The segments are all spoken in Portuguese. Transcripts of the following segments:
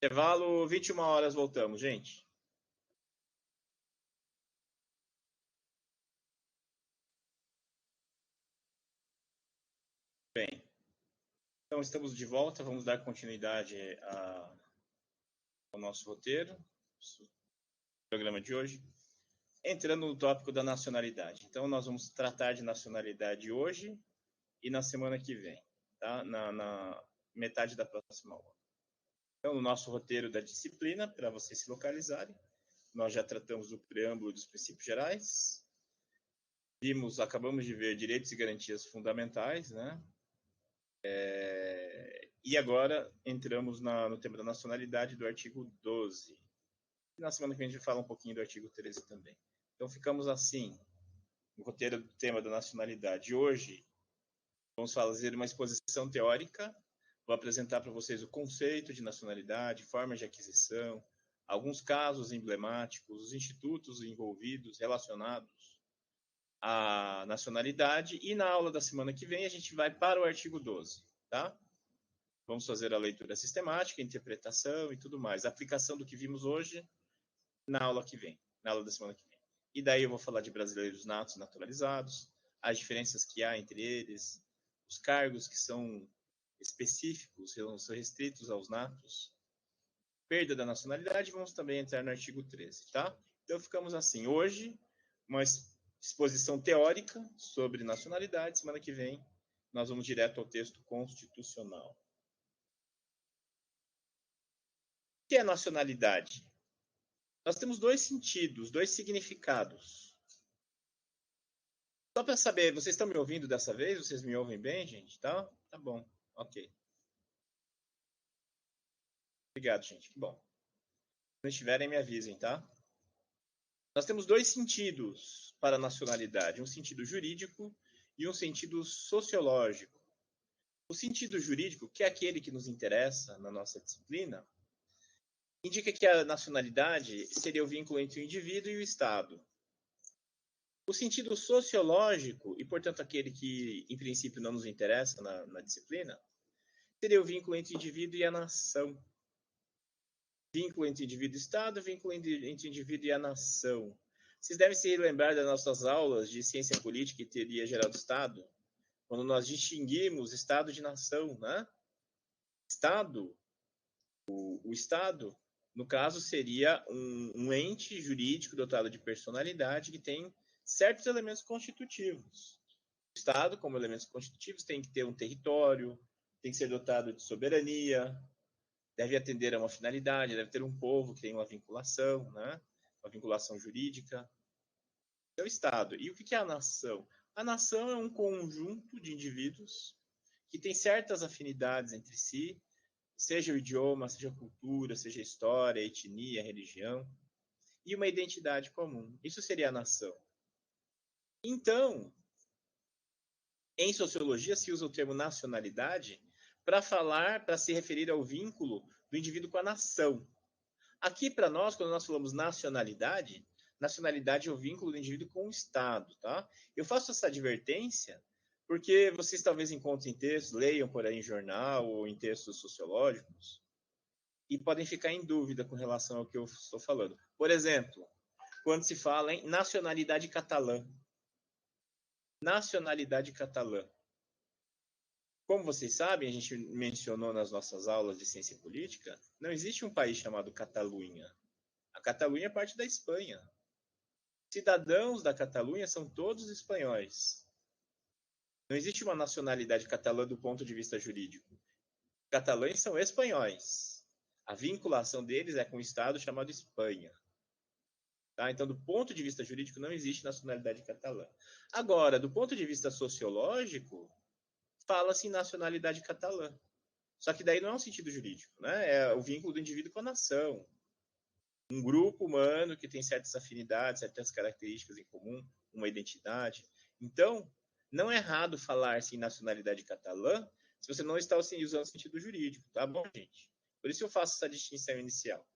Intervalo, 21 horas, voltamos, gente. Bem, então estamos de volta, vamos dar continuidade ao nosso roteiro, programa de hoje, entrando no tópico da nacionalidade. Então, nós vamos tratar de nacionalidade hoje e na semana que vem, tá? Na metade da próxima aula. Então, no nosso roteiro da disciplina, para vocês se localizarem, nós já tratamos do preâmbulo dos princípios gerais, acabamos de ver direitos e garantias fundamentais, né? E agora entramos no tema da nacionalidade do artigo 12. E na semana que vem a gente fala um pouquinho do artigo 13 também. Então ficamos assim, no roteiro do tema da nacionalidade. Hoje vamos fazer uma exposição teórica, vou apresentar para vocês o conceito de nacionalidade, formas de aquisição, alguns casos emblemáticos, os institutos envolvidos, relacionados à nacionalidade, e na aula da semana que vem a gente vai para o artigo 12, tá? Vamos fazer a leitura sistemática, interpretação e tudo mais. A aplicação do que vimos hoje na aula que vem, na aula da semana que vem. E daí eu vou falar de brasileiros natos e naturalizados, as diferenças que há entre eles, os cargos que são específicos, são restritos aos natos, perda da nacionalidade, vamos também entrar no artigo 13, tá? Então ficamos assim, hoje, uma exposição teórica sobre nacionalidade, semana que vem nós vamos direto ao texto constitucional. O que é nacionalidade? Nós temos dois sentidos, dois significados. Só para saber, vocês estão me ouvindo dessa vez? Vocês me ouvem bem, gente? Tá? Tá bom. Ok. Obrigado, gente. Que bom. Se não estiverem, me avisem, tá? Nós temos dois sentidos para a nacionalidade. Um sentido jurídico e um sentido sociológico. O sentido jurídico, que é aquele que nos interessa na nossa disciplina, indica que a nacionalidade seria o vínculo entre o indivíduo e o Estado. O sentido sociológico, e portanto aquele que em princípio não nos interessa na disciplina, seria o vínculo entre o indivíduo e a nação. Vínculo entre indivíduo e Estado, vínculo entre indivíduo e a nação. Vocês devem se lembrar das nossas aulas de ciência política e teoria geral do Estado, quando nós distinguimos Estado de nação, né? Estado, o Estado, no caso, seria um ente jurídico dotado de personalidade que tem certos elementos constitutivos. O Estado, como elementos constitutivos, tem que ter um território, tem que ser dotado de soberania, deve atender a uma finalidade, deve ter um povo que tem uma vinculação, né? Uma vinculação jurídica. É o Estado. E o que é a nação? A nação é um conjunto de indivíduos que tem certas afinidades entre si, seja o idioma, seja a cultura, seja a história, a etnia, a religião, e uma identidade comum. Isso seria a nação. Então, em sociologia se usa o termo nacionalidade para se referir ao vínculo do indivíduo com a nação. Aqui, para nós, quando nós falamos nacionalidade, nacionalidade é o vínculo do indivíduo com o Estado, tá? Eu faço essa advertência porque vocês talvez encontrem textos, leiam por aí em jornal ou em textos sociológicos, e podem ficar em dúvida com relação ao que eu estou falando. Por exemplo, quando se fala em nacionalidade catalã. Nacionalidade catalã. Como vocês sabem, a gente mencionou nas nossas aulas de ciência política, não existe um país chamado Catalunha. A Catalunha é parte da Espanha. Cidadãos da Catalunha são todos espanhóis. Não existe uma nacionalidade catalã do ponto de vista jurídico. Catalães são espanhóis. A vinculação deles é com um estado chamado Espanha. Tá? Então, do ponto de vista jurídico, não existe nacionalidade catalã. Agora, do ponto de vista sociológico, fala-se em nacionalidade catalã. Só que daí não é um sentido jurídico, né? É o vínculo do indivíduo com a nação. Um grupo humano que tem certas afinidades, certas características em comum, uma identidade. Então, não é errado falar-se em nacionalidade catalã se você não está usando o sentido jurídico, tá bom, gente? Por isso eu faço essa distinção inicial.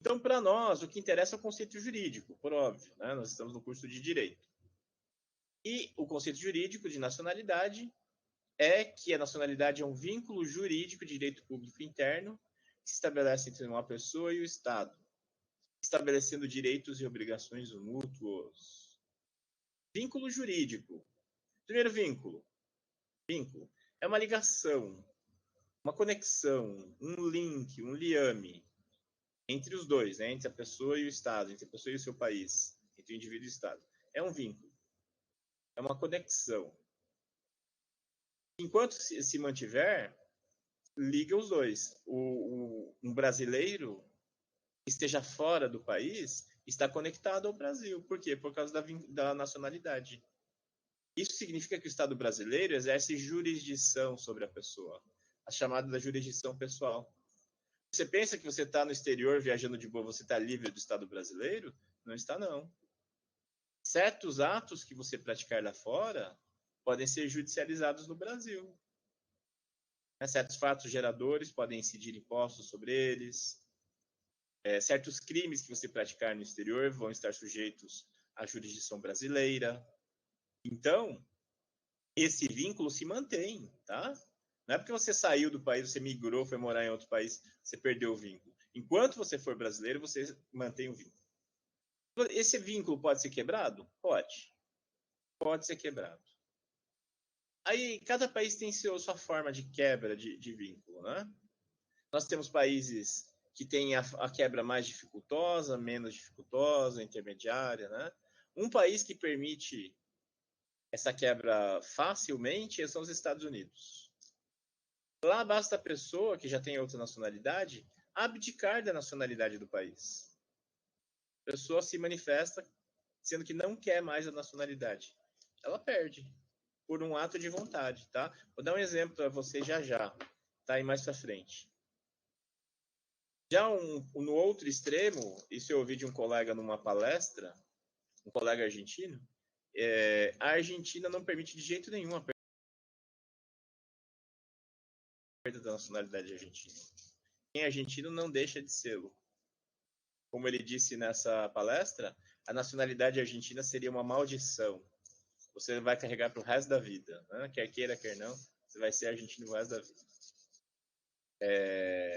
Então, para nós, o que interessa é o conceito jurídico, por óbvio, né? Nós estamos no curso de Direito. E o conceito jurídico de nacionalidade é que a nacionalidade é um vínculo jurídico de direito público interno se estabelece entre uma pessoa e o Estado, estabelecendo direitos e obrigações mútuos. Vínculo jurídico. Primeiro vínculo. Vínculo é uma ligação, uma conexão, um link, um liame entre os dois, né? Entre a pessoa e o Estado, entre a pessoa e o seu país, entre o indivíduo e o Estado. É um vínculo, é uma conexão. Enquanto se mantiver, liga os dois. Um brasileiro que esteja fora do país está conectado ao Brasil. Por quê? Por causa da nacionalidade. Isso significa que o Estado brasileiro exerce jurisdição sobre a pessoa, a chamada da jurisdição pessoal. Você pensa que você está no exterior viajando de boa, você está livre do Estado brasileiro? Não está, não. Certos atos que você praticar lá fora podem ser judicializados no Brasil. Certos fatos geradores podem incidir impostos sobre eles. Certos crimes que você praticar no exterior vão estar sujeitos à jurisdição brasileira. Então, esse vínculo se mantém, tá? Não é porque você saiu do país, você migrou, foi morar em outro país, você perdeu o vínculo. Enquanto você for brasileiro, você mantém o vínculo. Esse vínculo pode ser quebrado? Pode. Pode ser quebrado. Aí, cada país tem sua forma de quebra de vínculo, né? Nós temos países que têm a quebra mais dificultosa, menos dificultosa, intermediária, né? Um país que permite essa quebra facilmente são os Estados Unidos. Lá basta a pessoa que já tem outra nacionalidade abdicar da nacionalidade do país. A pessoa se manifesta sendo que não quer mais a nacionalidade. Ela perde por um ato de vontade, tá? Vou dar um exemplo para você já, tá aí mais para frente. Já no outro extremo, isso eu ouvi de um colega numa palestra, um colega argentino, a Argentina não permite de jeito nenhum a perda da nacionalidade argentina. Quem é argentino não deixa de sê-lo. Como ele disse nessa palestra, a nacionalidade argentina seria uma maldição. Você vai carregar para o resto da vida, né? Quer queira, quer não, você vai ser argentino o resto da vida.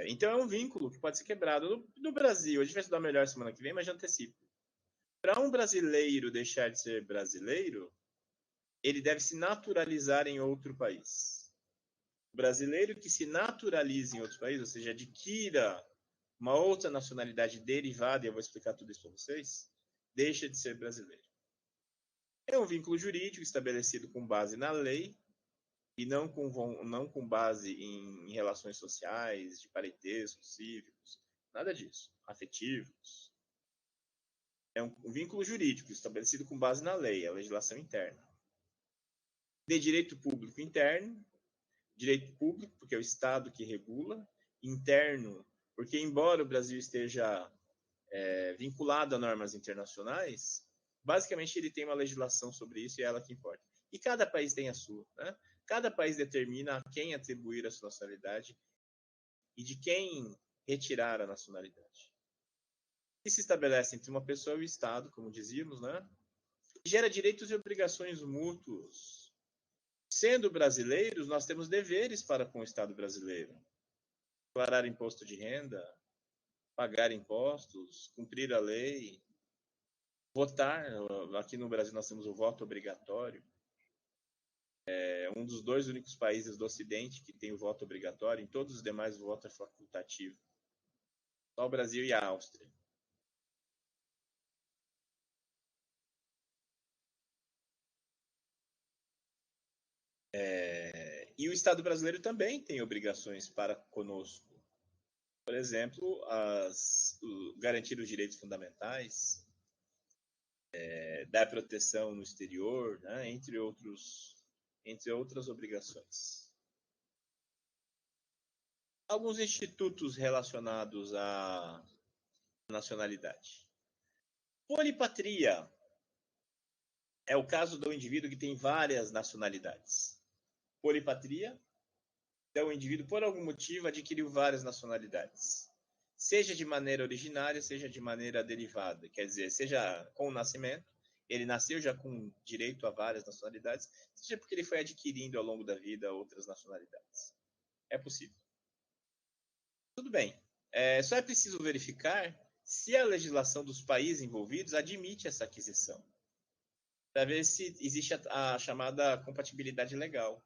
Então é um vínculo que pode ser quebrado. No Brasil, a gente vai estudar melhor semana que vem, mas já antecipo. Para um brasileiro deixar de ser brasileiro, ele deve se naturalizar em outro país. O brasileiro que se naturaliza em outro país, ou seja, adquira uma outra nacionalidade derivada, e eu vou explicar tudo isso para vocês, deixa de ser brasileiro. É um vínculo jurídico estabelecido com base na lei e não com base em relações sociais, de parentesco, cívicos, nada disso, afetivos. É um vínculo jurídico estabelecido com base na lei, a legislação interna. De direito público interno, direito público, porque é o Estado que regula, interno, porque embora o Brasil esteja vinculado a normas internacionais, basicamente ele tem uma legislação sobre isso e é ela que importa. E cada país tem a sua, né? Cada país determina a quem atribuir a sua nacionalidade e de quem retirar a nacionalidade. E se estabelece entre uma pessoa e o Estado, como dizíamos, né? E gera direitos e obrigações mútuos. Sendo brasileiros, nós temos deveres para com o Estado brasileiro. Declarar imposto de renda, pagar impostos, cumprir a lei, votar. Aqui no Brasil nós temos o voto obrigatório. É um dos dois únicos países do Ocidente que tem o voto obrigatório. Em todos os demais o voto é facultativo. Só o Brasil e a Áustria. E o Estado brasileiro também tem obrigações para conosco. Por exemplo, garantir os direitos fundamentais, dar proteção no exterior, né, entre outras obrigações. Alguns institutos relacionados à nacionalidade. Polipatria é o caso do indivíduo que tem várias nacionalidades. Polipatria é o indivíduo, por algum motivo, adquiriu várias nacionalidades. Seja de maneira originária, seja de maneira derivada. Quer dizer, seja com o nascimento, ele nasceu já com direito a várias nacionalidades, seja porque ele foi adquirindo ao longo da vida outras nacionalidades. É possível. Tudo bem. Só é preciso verificar se a legislação dos países envolvidos admite essa aquisição, para ver se existe a chamada compatibilidade legal.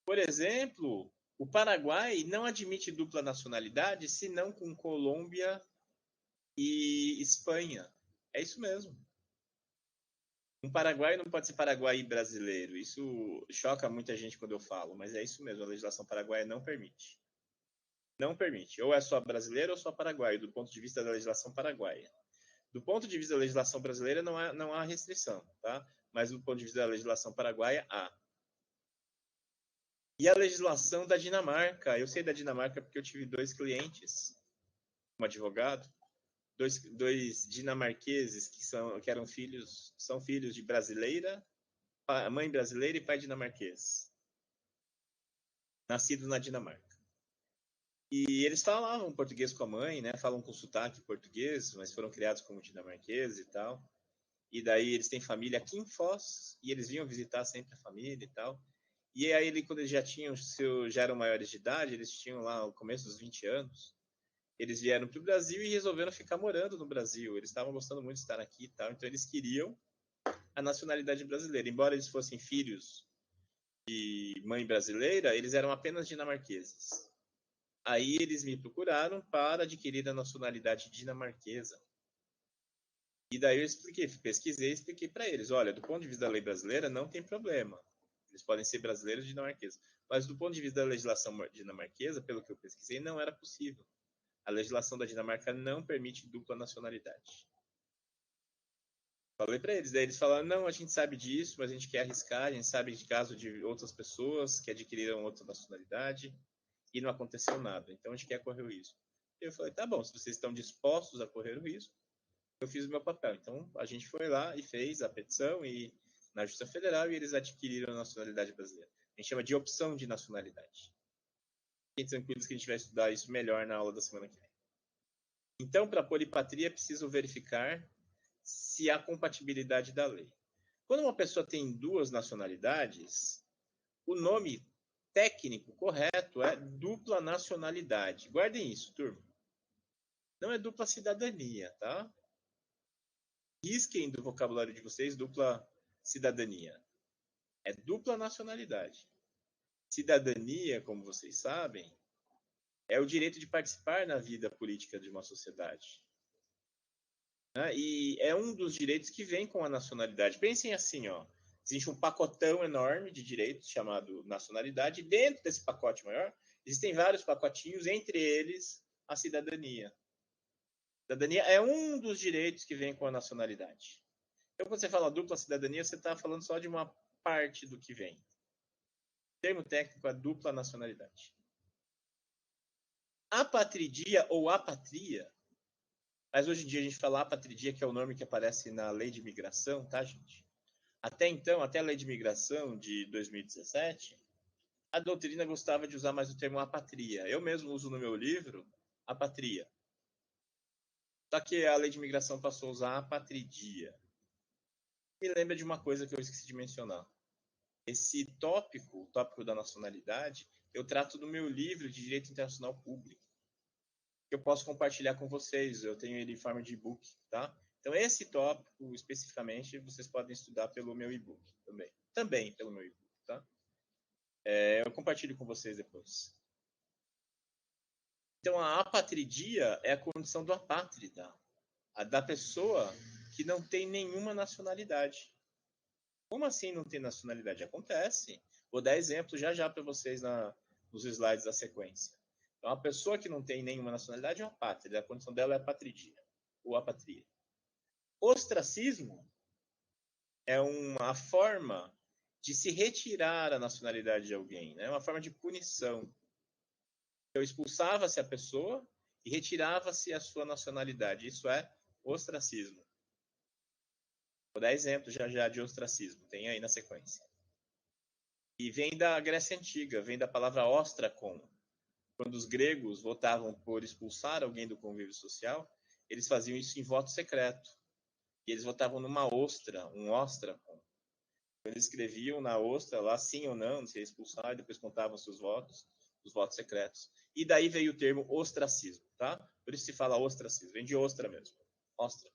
Por exemplo, o Paraguai não admite dupla nacionalidade senão com Colômbia e Espanha. É isso mesmo. Um paraguaio não pode ser paraguai brasileiro. Isso choca muita gente quando eu falo, mas é isso mesmo. A legislação paraguaia não permite. Não permite. Ou é só brasileiro ou só paraguaio, do ponto de vista da legislação paraguaia. Do ponto de vista da legislação brasileira, não há restrição, tá? Mas do ponto de vista da legislação paraguaia, há. E a legislação da Dinamarca? Eu sei da Dinamarca porque eu tive 2 clientes, um advogado, dois dinamarqueses que eram filhos, são filhos de brasileira, mãe brasileira e pai dinamarquês, nascidos na Dinamarca. E eles falavam português com a mãe, né? Falam com sotaque português, mas foram criados como dinamarqueses e tal. E daí eles têm família aqui em Foz e eles vinham visitar sempre a família e tal. E aí, quando eles já eram maiores de idade, eles tinham lá o começo dos 20 anos, eles vieram para o Brasil e resolveram ficar morando no Brasil. Eles estavam gostando muito de estar aqui e tal, então eles queriam a nacionalidade brasileira. Embora eles fossem filhos de mãe brasileira, eles eram apenas dinamarqueses. Aí eles me procuraram para adquirir a nacionalidade dinamarquesa. E daí eu expliquei, pesquisei e expliquei para eles, olha, do ponto de vista da lei brasileira não tem problema. Eles podem ser brasileiros e dinamarqueses. Mas do ponto de vista da legislação dinamarquesa, pelo que eu pesquisei, não era possível. A legislação da Dinamarca não permite dupla nacionalidade. Falei para eles, daí eles falaram, não, a gente sabe disso, mas a gente quer arriscar, a gente sabe de caso de outras pessoas que adquiriram outra nacionalidade e não aconteceu nada, então a gente quer correr o risco. Eu falei, tá bom, se vocês estão dispostos a correr o risco, eu fiz o meu papel. Então a gente foi lá e fez a petição e na Justiça Federal e eles adquiriram a nacionalidade brasileira. A gente chama de opção de nacionalidade. Fiquem tranquilos que a gente vai estudar isso melhor na aula da semana que vem. Então, para a polipatria, é preciso verificar se há compatibilidade da lei. Quando uma pessoa tem 2 nacionalidades, o nome técnico correto é dupla nacionalidade. Guardem isso, turma. Não é dupla cidadania, tá? Risquem do vocabulário de vocês dupla cidadania. É dupla nacionalidade. Cidadania, como vocês sabem, é o direito de participar na vida política de uma sociedade. Né? E é um dos direitos que vem com a nacionalidade. Pensem assim, ó. Existe um pacotão enorme de direitos chamado nacionalidade, e dentro desse pacote maior, existem vários pacotinhos, entre eles a cidadania. A cidadania é um dos direitos que vem com a nacionalidade. Então, quando você fala dupla cidadania, você está falando só de uma parte do que vem. O termo técnico é dupla nacionalidade. Apatridia ou apatria, mas hoje em dia a gente fala apatridia, que é o nome que aparece na lei de imigração, tá, gente? Até então, até a lei de imigração de 2017, a doutrina gostava de usar mais o termo apatria. Eu mesmo uso no meu livro apatria. Só que a lei de imigração passou a usar apatridia. Me lembra de uma coisa que eu esqueci de mencionar. Esse tópico, o tópico da nacionalidade, eu trato no meu livro de Direito Internacional Público, que eu posso compartilhar com vocês. Eu tenho ele em forma de e-book, tá? Então, esse tópico, especificamente, vocês podem estudar pelo meu e-book também. Também pelo meu e-book, tá? Eu compartilho com vocês depois. Então, a apatridia é a condição do apátrida, a da pessoa que não tem nenhuma nacionalidade. Como assim não tem nacionalidade? Acontece. Vou dar exemplo já para vocês nos slides da sequência. Então, a pessoa que não tem nenhuma nacionalidade é uma apátrida, a condição dela é apatridia, ou apatria. Ostracismo é uma forma de se retirar a nacionalidade de alguém, né? É uma forma de punição. Então, expulsava-se a pessoa e retirava-se a sua nacionalidade. Isso é ostracismo. Vou dar exemplo já de ostracismo. Tem aí na sequência. E vem da Grécia Antiga, vem da palavra ostrakon. Quando os gregos votavam por expulsar alguém do convívio social, eles faziam isso em voto secreto. E eles votavam numa ostra, um ostrakon. Eles escreviam na ostra lá sim ou não, se ia expulsar, e depois contavam seus votos. os votos secretos. E daí veio o termo ostracismo, tá? Por isso se fala ostracismo, vem de ostra mesmo. Ostra.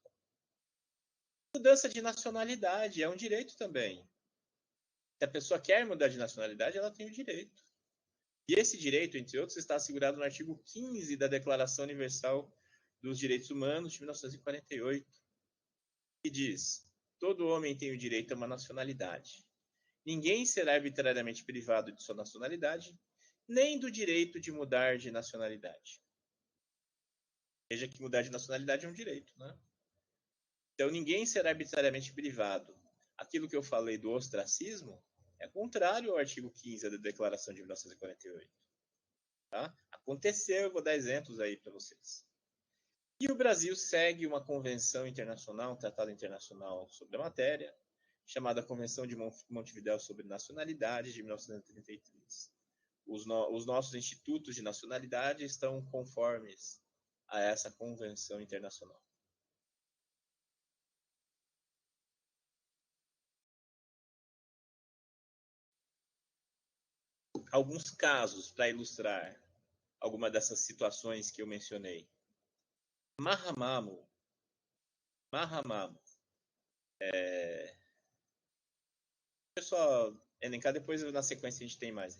Mudança de nacionalidade é um direito também. Se a pessoa quer mudar de nacionalidade, ela tem o direito. E esse direito, entre outros, está assegurado no artigo 15 da Declaração Universal dos Direitos Humanos de 1948, que diz: todo homem tem o direito a uma nacionalidade. Ninguém será arbitrariamente privado de sua nacionalidade, nem do direito de mudar de nacionalidade. Veja que mudar de nacionalidade é um direito, né? Então, ninguém será arbitrariamente privado. Aquilo que eu falei do ostracismo é contrário ao artigo 15 da Declaração de 1948. Tá? Aconteceu, eu vou dar exemplos aí para vocês. E o Brasil segue uma convenção internacional, um tratado internacional sobre a matéria, chamada Convenção de Montevidéu sobre Nacionalidade, de 1933. Os nossos institutos de nacionalidade estão conformes a essa convenção internacional. Alguns casos para ilustrar alguma dessas situações que eu mencionei. Mahamamo. Deixa eu só elencar, depois na sequência a gente tem mais.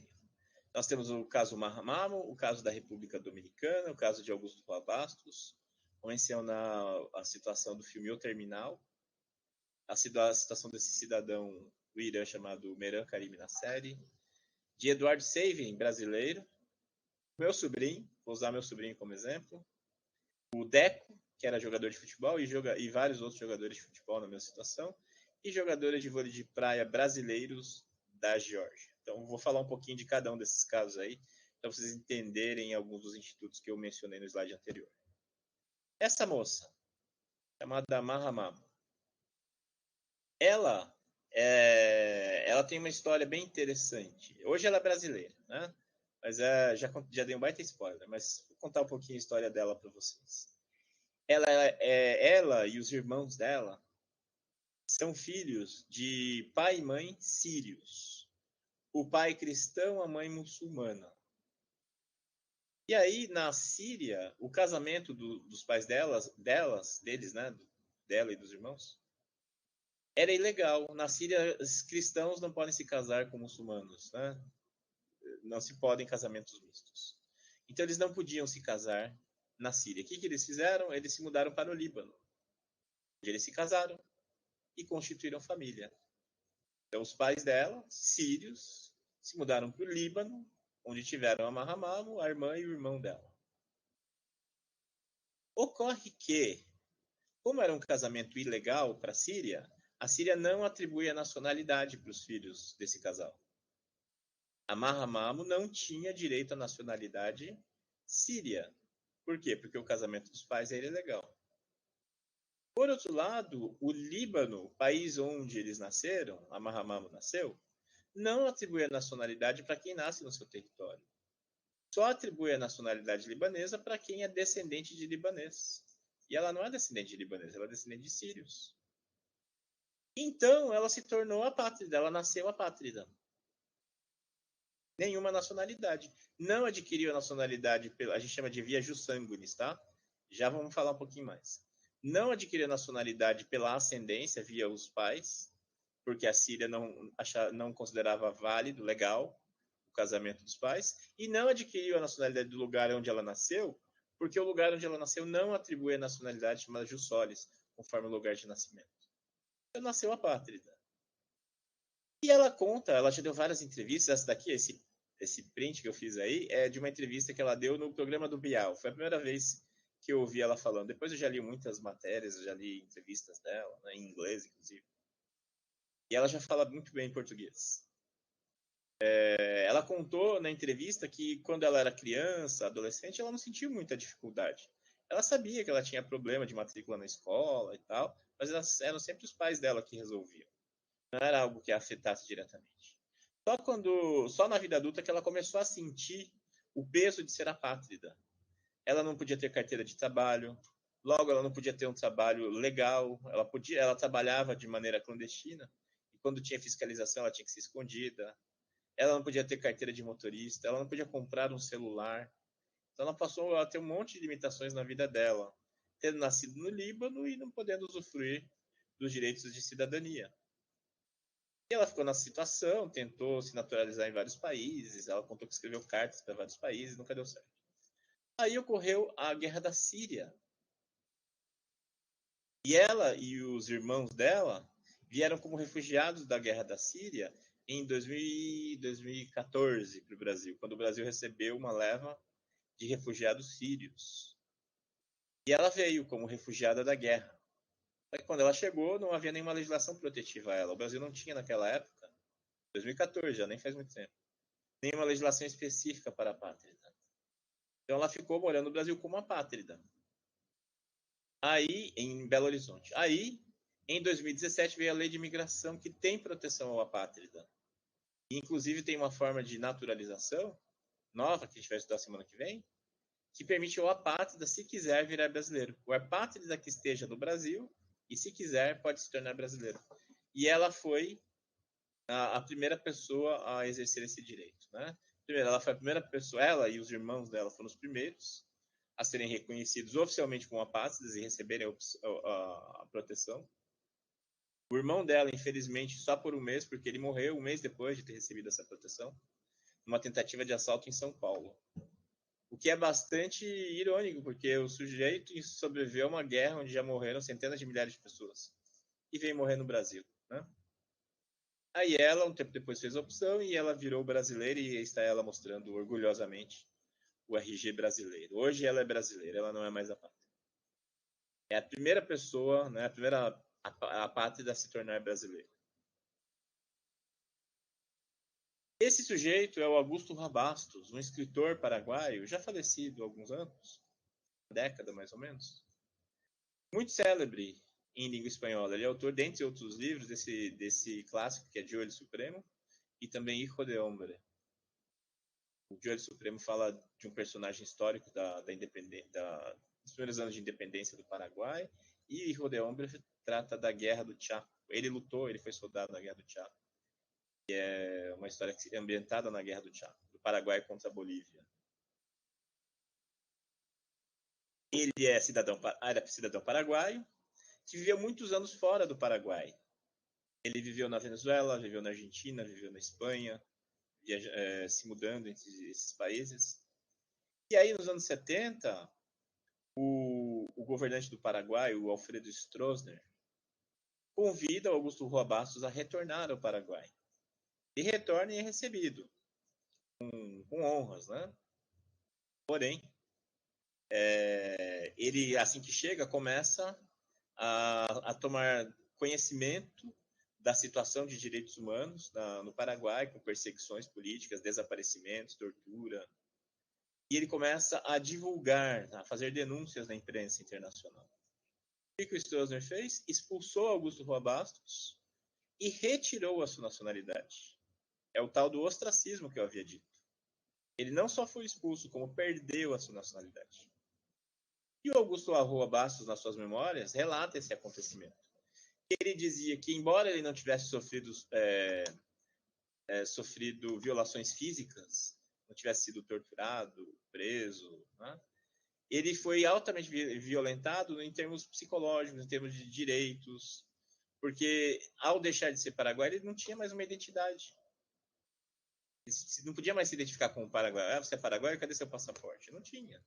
Nós temos o caso Mahamamo, o caso da República Dominicana, o caso de Augusto Bastos. Vou mencionar a situação do filme O Terminal, a situação desse cidadão do Irã chamado Mehran Karimi na série, de Eduardo Seivin, brasileiro, meu sobrinho, vou usar meu sobrinho como exemplo, o Deco, que era jogador de futebol, e vários outros jogadores de futebol na mesma situação, e jogadores de vôlei de praia brasileiros da Geórgia. Então, vou falar um pouquinho de cada um desses casos aí, para vocês entenderem alguns dos institutos que eu mencionei no slide anterior. Essa moça, chamada Mahamama, ela tem uma história bem interessante. Hoje ela é brasileira, né? Mas já dei um baita spoiler, mas vou contar um pouquinho a história dela para vocês. Ela e os irmãos dela são filhos de pai e mãe sírios. O pai cristão, a mãe muçulmana. E aí, na Síria, o casamento dos pais deles, né? Dela e dos irmãos, era ilegal. Na Síria, os cristãos não podem se casar com muçulmanos, né? Não se podem casamentos mistos. Então, eles não podiam se casar na Síria. O que eles fizeram? Eles se mudaram para o Líbano, onde eles se casaram e constituíram família. Então, os pais dela, sírios, se mudaram para o Líbano, onde tiveram a Mahamamo, a irmã e o irmão dela. Ocorre que, como era um casamento ilegal para a Síria não atribui a nacionalidade para os filhos desse casal. A Mahamamo não tinha direito à nacionalidade síria. Por quê? Porque o casamento dos pais era ilegal. Por outro lado, o Líbano, país onde eles nasceram, a Mahamamo nasceu, não atribui a nacionalidade para quem nasce no seu território. Só atribui a nacionalidade libanesa para quem é descendente de libanês. E ela não é descendente de libanês, ela é descendente de sírios. Então, ela se tornou apátrida, ela nasceu apátrida. Nenhuma nacionalidade. Não adquiriu a nacionalidade, a gente chama de via jus sanguinis, tá? Já vamos falar um pouquinho mais. Não adquiriu a nacionalidade pela ascendência, via os pais, porque a Síria não considerava válido, legal, o casamento dos pais, e não adquiriu a nacionalidade do lugar onde ela nasceu, porque o lugar onde ela nasceu não atribui a nacionalidade chamada jus solis, conforme o lugar de nascimento. Então, nasceu apátrida. E ela conta, ela já deu várias entrevistas, essa daqui, esse print que eu fiz aí, é de uma entrevista que ela deu no programa do Bial. Foi a primeira vez que eu ouvi ela falando. Depois eu já li muitas matérias, eu já li entrevistas dela, né, em inglês, inclusive. E ela já fala muito bem português. Ela contou na entrevista que quando ela era criança, adolescente, ela não sentiu muita dificuldade. Ela sabia que ela tinha problema de matrícula na escola e tal, mas eram sempre os pais dela que resolviam. Não era algo que a afetasse diretamente. Só na vida adulta que ela começou a sentir o peso de ser apátrida. Ela não podia ter carteira de trabalho, logo ela não podia ter um trabalho legal, ela trabalhava de maneira clandestina, e quando tinha fiscalização ela tinha que ser escondida. ela não podia ter carteira de motorista, ela não podia comprar um celular. Então ela passou a ter um monte de limitações na vida dela, tendo nascido no Líbano e não podendo usufruir dos direitos de cidadania. E ela ficou nessa situação, tentou se naturalizar em vários países, ela contou que escreveu cartas para vários países, nunca deu certo. Aí ocorreu a Guerra da Síria. E ela e os irmãos dela vieram como refugiados da Guerra da Síria em 2014 para o Brasil, quando o Brasil recebeu uma leva de refugiados sírios. E ela veio como refugiada da guerra. Só que quando ela chegou, não havia nenhuma legislação protetiva a ela. O Brasil não tinha naquela época, 2014, já nem faz muito tempo, nenhuma legislação específica para a apátrida. Então ela ficou morando no Brasil como apátrida. Aí, em Belo Horizonte. Aí, em 2017, veio a lei de imigração que tem proteção ao apátrida. E, inclusive, tem uma forma de naturalização nova, que a gente vai estudar semana que vem, que permite ao apátrida, se quiser, virar brasileiro. O apátrida que esteja no Brasil e, se quiser, pode se tornar brasileiro. E ela foi a primeira pessoa a exercer esse direito, né? Primeiro, ela foi a primeira pessoa, ela e os irmãos dela foram os primeiros a serem reconhecidos oficialmente como apátridas e receberem a proteção. O irmão dela, infelizmente, só por um mês, porque ele morreu um mês depois de ter recebido essa proteção, numa tentativa de assalto em São Paulo. O que é bastante irônico, porque o sujeito sobreviveu a uma guerra onde já morreram centenas de milhares de pessoas e veio morrer no Brasil, né? Aí ela, um tempo depois, fez a opção e ela virou brasileira e está ela mostrando orgulhosamente o RG brasileiro. Hoje ela é brasileira, ela não é mais apátrida. É a primeira pessoa, né, a primeira apátrida a se tornar brasileira. Esse sujeito é o Augusto Rabastos, um escritor paraguaio, já falecido há alguns anos, uma década mais ou menos, muito célebre em língua espanhola. Ele é autor, dentre outros livros, desse clássico que é Joelho Supremo e também Hijo de Hombre. O Joelho Supremo fala de um personagem histórico dos primeiros anos de independência do Paraguai, e Hijo de Hombre trata da Guerra do Chaco. Ele lutou, ele foi soldado na Guerra do Chaco. É uma história ambientada na Guerra do Chaco, do Paraguai contra a Bolívia. Ele era cidadão paraguaio, que viveu muitos anos fora do Paraguai. Ele viveu na Venezuela, viveu na Argentina, viveu na Espanha, se mudando entre esses países. E aí, nos anos 70, o governante do Paraguai, o Alfredo Stroessner, convida Augusto Roa Bastos a retornar ao Paraguai. E retorna e é recebido com honras, né? Porém, ele, assim que chega, começa a tomar conhecimento da situação de direitos humanos no Paraguai, com perseguições políticas, desaparecimentos, tortura. E ele começa a divulgar, a fazer denúncias na imprensa internacional. O que o Stroessner fez? Expulsou Augusto Roa Bastos e retirou a sua nacionalidade. É o tal do ostracismo que eu havia dito. Ele não só foi expulso, como perdeu a sua nacionalidade. E o Augusto Roa Bastos, nas suas memórias, relata esse acontecimento. Ele dizia que, embora ele não tivesse sofrido violações físicas, não tivesse sido torturado, preso, né? Ele foi altamente violentado em termos psicológicos, em termos de direitos, porque ao deixar de ser paraguaio, ele não tinha mais uma identidade. Ele não podia mais se identificar como paraguaio. Ah, você é paraguaio, cadê seu passaporte? Não tinha.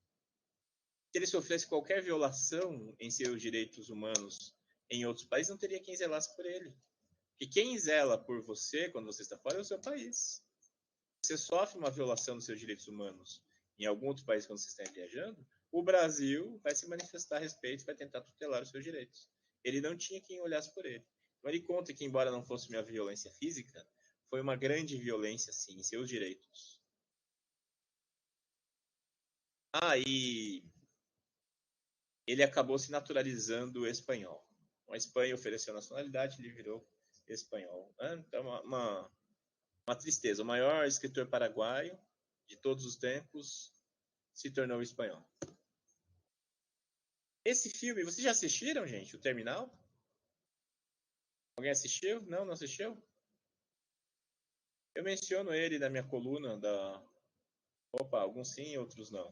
Se ele sofresse qualquer violação em seus direitos humanos em outros países, não teria quem zelasse por ele. Porque quem zela por você quando você está fora é o seu país. Se você sofre uma violação dos seus direitos humanos em algum outro país quando você está viajando, o Brasil vai se manifestar a respeito, vai tentar tutelar os seus direitos. Ele não tinha quem olhasse por ele. Então ele conta que, embora não fosse uma violência física, foi uma grande violência, sim, em seus direitos. E ele acabou se naturalizando espanhol. A Espanha ofereceu nacionalidade, ele virou espanhol. Então, uma tristeza. O maior escritor paraguaio de todos os tempos se tornou espanhol. Esse filme, vocês já assistiram, gente? O Terminal? Alguém assistiu? Não assistiu? Eu menciono ele na minha coluna da... Opa, alguns sim, outros não.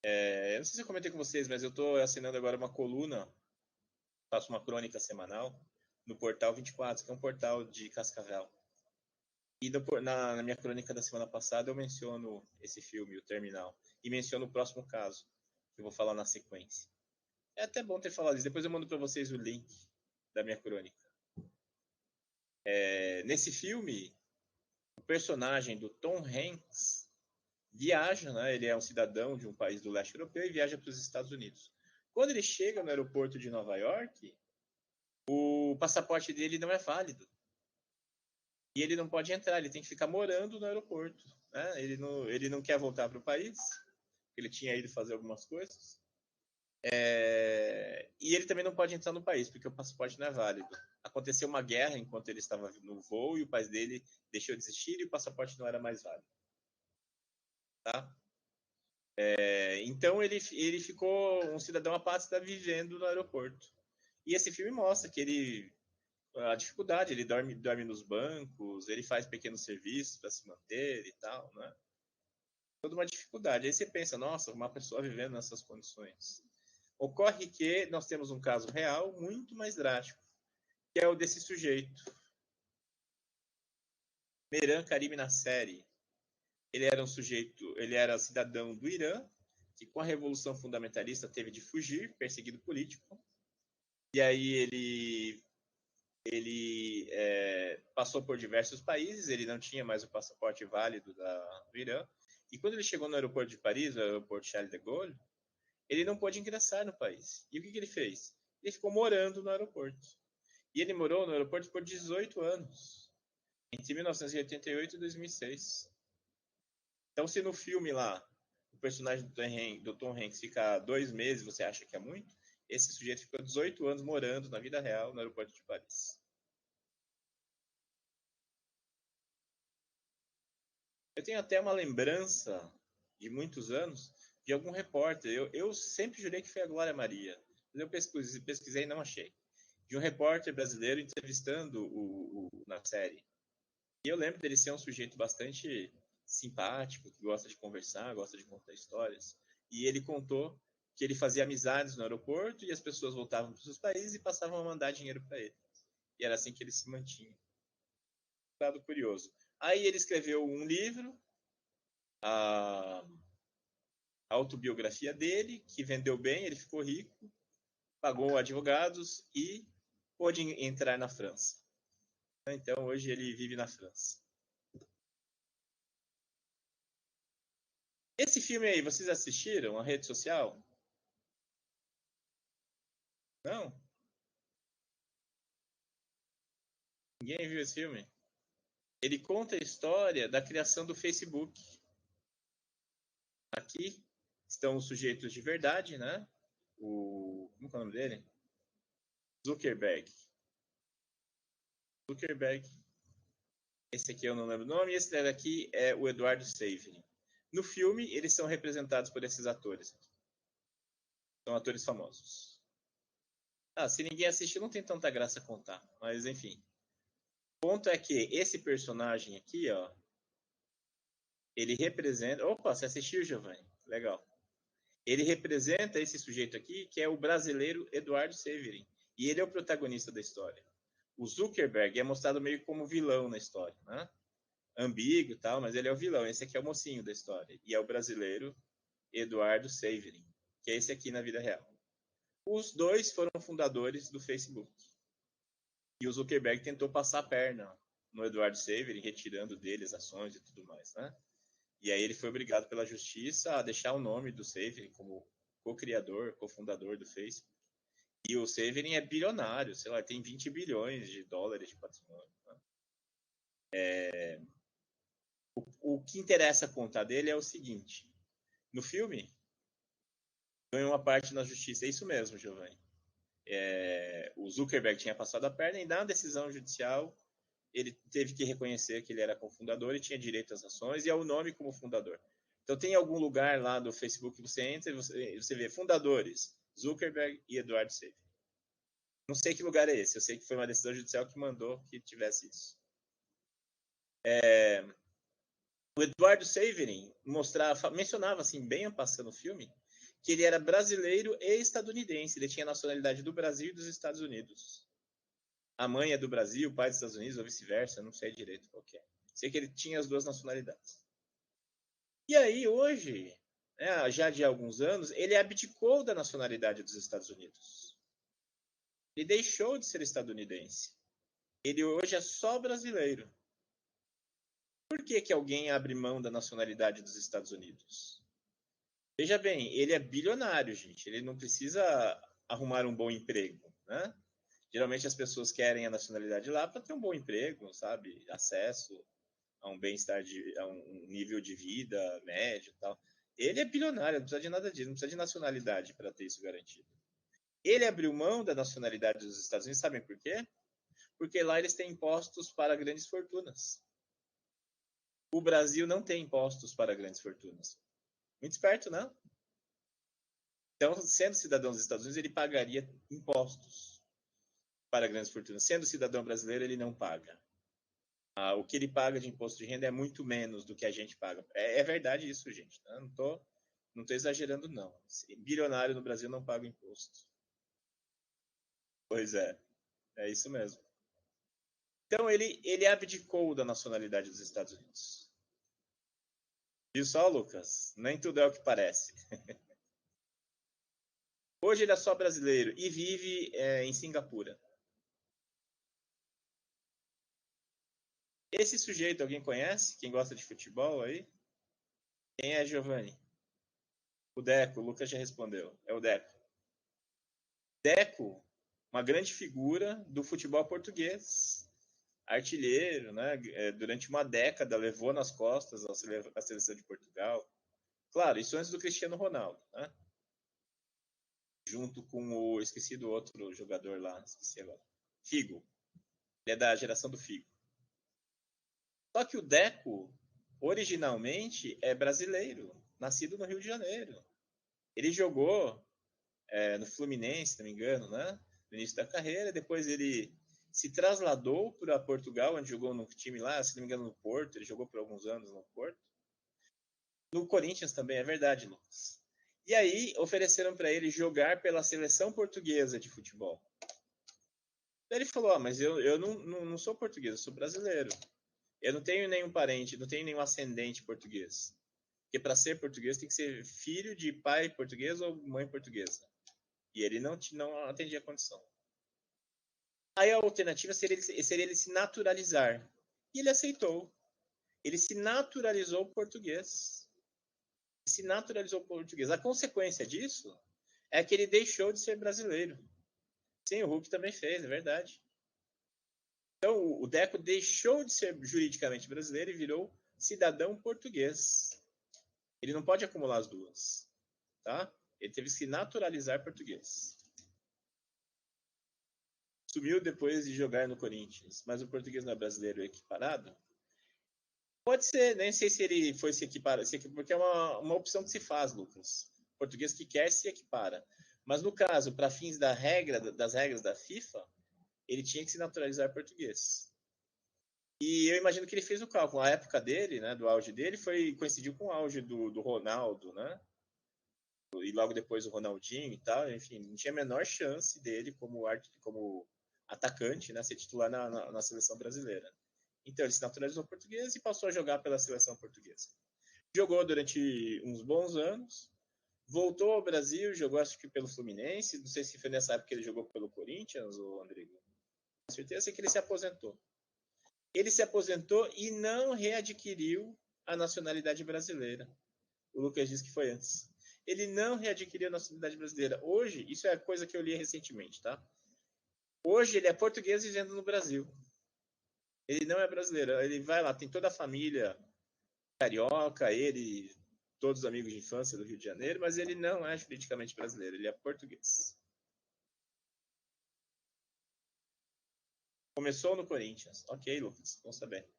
Eu não sei se eu comentei com vocês, mas eu estou assinando agora uma coluna, faço uma crônica semanal no Portal 24, que é um portal de Cascavel. E na minha crônica da semana passada eu menciono esse filme, O Terminal, e menciono o próximo caso, que eu vou falar na sequência. É até bom ter falado isso, depois eu mando para vocês o link da minha crônica. Nesse filme, o personagem do Tom Hanks viaja, né? Ele é um cidadão de um país do leste europeu e viaja para os Estados Unidos. Quando ele chega no aeroporto de Nova York, o passaporte dele não é válido. E ele não pode entrar, ele tem que ficar morando no aeroporto. Né? Ele não quer voltar para o país, ele tinha ido fazer algumas coisas. E ele também não pode entrar no país, porque o passaporte não é válido. Aconteceu uma guerra enquanto ele estava no voo e o pai dele deixou de existir e o passaporte não era mais válido. Tá? Então ele ficou um cidadão apátrida vivendo no aeroporto. E esse filme mostra que a dificuldade, ele dorme nos bancos, ele faz pequenos serviços para se manter e tal, né? Toda uma dificuldade. Aí você pensa, nossa, uma pessoa vivendo nessas condições. Ocorre que nós temos um caso real muito mais drástico, que é o desse sujeito, Mehran Karimi Nasseri. Ele era cidadão do Irã, que com a Revolução Fundamentalista teve de fugir, perseguido político. E aí ele passou por diversos países, ele não tinha mais o passaporte válido do Irã. E quando ele chegou no aeroporto de Paris, o aeroporto Charles de Gaulle, ele não pôde ingressar no país. E o que ele fez? Ele ficou morando no aeroporto. E ele morou no aeroporto por 18 anos, entre 1988 e 2006. Então, se no filme lá, o personagem do Tom Hanks fica 2 meses, você acha que é muito? Esse sujeito ficou 18 anos morando na vida real no aeroporto de Paris. Eu tenho até uma lembrança de muitos anos de algum repórter. Eu sempre jurei que foi a Glória Maria. Mas eu pesquisei e não achei. De um repórter brasileiro entrevistando na série. E eu lembro dele ser um sujeito bastante simpático, que gosta de conversar, gosta de contar histórias. E ele contou que ele fazia amizades no aeroporto e as pessoas voltavam para os seus países e passavam a mandar dinheiro para ele. E era assim que ele se mantinha. Dado curioso. Aí ele escreveu um livro, a autobiografia dele, que vendeu bem, ele ficou rico, pagou advogados e pôde entrar na França. Então hoje ele vive na França. Esse filme aí, vocês assistiram? A rede social? Não? Ninguém viu esse filme? Ele conta a história da criação do Facebook. Aqui estão os sujeitos de verdade, né? Como é o nome dele? Zuckerberg. Zuckerberg. Esse aqui eu não lembro o nome. E esse daqui é o Eduardo Saverin. No filme, eles são representados por esses atores. São atores famosos. Se ninguém assistiu, não tem tanta graça contar. Mas, enfim. O ponto é que esse personagem aqui, ó, ele representa... Opa, você assistiu, Giovanni? Legal. Ele representa esse sujeito aqui, que é o brasileiro Eduardo Severin. E ele é o protagonista da história. O Zuckerberg é mostrado meio como vilão na história, né? Ambíguo e tal, mas ele é o vilão. Esse aqui é o mocinho da história. E é o brasileiro Eduardo Severin, que é esse aqui na vida real. Os dois foram fundadores do Facebook. E o Zuckerberg tentou passar a perna no Eduardo Severin, retirando dele as ações e tudo mais, né? E aí ele foi obrigado pela justiça a deixar o nome do Severin como co-criador, cofundador do Facebook. E o Severin é bilionário, sei lá, tem 20 bilhões de dólares de patrimônio. Né? O que interessa contar dele é o seguinte: no filme, ganhou uma parte na justiça. É isso mesmo, Giovanni. O Zuckerberg tinha passado a perna e na decisão judicial ele teve que reconhecer que ele era cofundador e tinha direito às ações e ao nome como fundador. Então tem algum lugar lá do Facebook que você entra e você vê fundadores, Zuckerberg e Eduardo Seif. Não sei que lugar é esse, eu sei que foi uma decisão judicial que mandou que tivesse isso. O Eduardo Severin mencionava assim, bem passando o filme, que ele era brasileiro e estadunidense. Ele tinha a nacionalidade do Brasil e dos Estados Unidos. A mãe é do Brasil, o pai dos Estados Unidos, ou vice-versa, não sei direito qual que é. Sei que ele tinha as duas nacionalidades. E aí, hoje, né, já de alguns anos, ele abdicou da nacionalidade dos Estados Unidos. Ele deixou de ser estadunidense. Ele hoje é só brasileiro. Por que, que alguém abre mão da nacionalidade dos Estados Unidos? Veja bem, ele é bilionário, gente. Ele não precisa arrumar um bom emprego, né? Geralmente as pessoas querem a nacionalidade lá para ter um bom emprego, sabe? Acesso a um bem-estar, a um nível de vida médio e tal. Ele é bilionário, não precisa de nada disso, não precisa de nacionalidade para ter isso garantido. Ele abriu mão da nacionalidade dos Estados Unidos, sabem por quê? Porque lá eles têm impostos para grandes fortunas. O Brasil não tem impostos para grandes fortunas. Muito esperto, não? Então, sendo cidadão dos Estados Unidos, ele pagaria impostos para grandes fortunas. Sendo cidadão brasileiro, ele não paga. O que ele paga de imposto de renda é muito menos do que a gente paga. É verdade isso, gente. Tá? Não tô exagerando, não. Bilionário no Brasil não paga imposto. Pois é isso mesmo. Então, ele abdicou da nacionalidade dos Estados Unidos. Viu só, Lucas? Nem tudo é o que parece. Hoje ele é só brasileiro e vive em Singapura. Esse sujeito, alguém conhece? Quem gosta de futebol aí? Quem é Giovanni? O Deco, o Lucas já respondeu. É o Deco. Deco, uma grande figura do futebol português. Artilheiro, né? Durante uma década levou nas costas a seleção de Portugal. Claro, isso antes do Cristiano Ronaldo, né? Junto com o... Esqueci do outro jogador lá, esqueci agora. Figo. Ele é da geração do Figo. Só que o Deco, originalmente, é brasileiro, nascido no Rio de Janeiro. Ele jogou no Fluminense, se não me engano, né? No início da carreira. Depois ele se trasladou para Portugal, onde jogou no time lá, se não me engano, no Porto. Ele jogou por alguns anos no Porto. No Corinthians também, é verdade, Lucas. E aí ofereceram para ele jogar pela seleção portuguesa de futebol. Daí ele falou: mas eu não sou português, eu sou brasileiro. Eu não tenho nenhum parente, não tenho nenhum ascendente português. Porque para ser português tem que ser filho de pai português ou mãe portuguesa. E ele não atendia a condição. Aí a alternativa seria ele se naturalizar. E ele aceitou. Ele se naturalizou português. Se naturalizou português. A consequência disso é que ele deixou de ser brasileiro. Sim, o Hulk também fez, é verdade. Então, o Deco deixou de ser juridicamente brasileiro e virou cidadão português. Ele não pode acumular as duas, tá? Ele teve que se naturalizar português. Sumiu depois de jogar no Corinthians, mas o português não é brasileiro equiparado? Pode ser, nem sei se ele foi se equiparar, porque é uma opção que se faz, Lucas. O português que quer se equipara. Mas no caso, para fins das regras da FIFA, ele tinha que se naturalizar português. E eu imagino que ele fez o cálculo. A época dele, né, do auge dele, coincidiu com o auge do Ronaldo, né? E logo depois o Ronaldinho e tal. Enfim, não tinha a menor chance dele como atacante, né, ser titular na seleção brasileira. Então ele se naturalizou português e passou a jogar pela seleção portuguesa. Jogou durante uns bons anos, voltou ao Brasil, jogou acho que pelo Fluminense, não sei se foi nessa época que ele jogou pelo Corinthians ou Andrigo. Com certeza que ele se aposentou. Ele se aposentou e não readquiriu a nacionalidade brasileira. O Lucas disse que foi antes. Ele não readquiriu a nacionalidade brasileira. Hoje, isso é coisa que eu li recentemente, tá? Hoje ele é português vivendo no Brasil. Ele não é brasileiro. Ele vai lá, tem toda a família carioca, ele, todos os amigos de infância do Rio de Janeiro, mas ele não é juridicamente brasileiro, ele é português. Começou no Corinthians. Ok, Lucas, bom saber.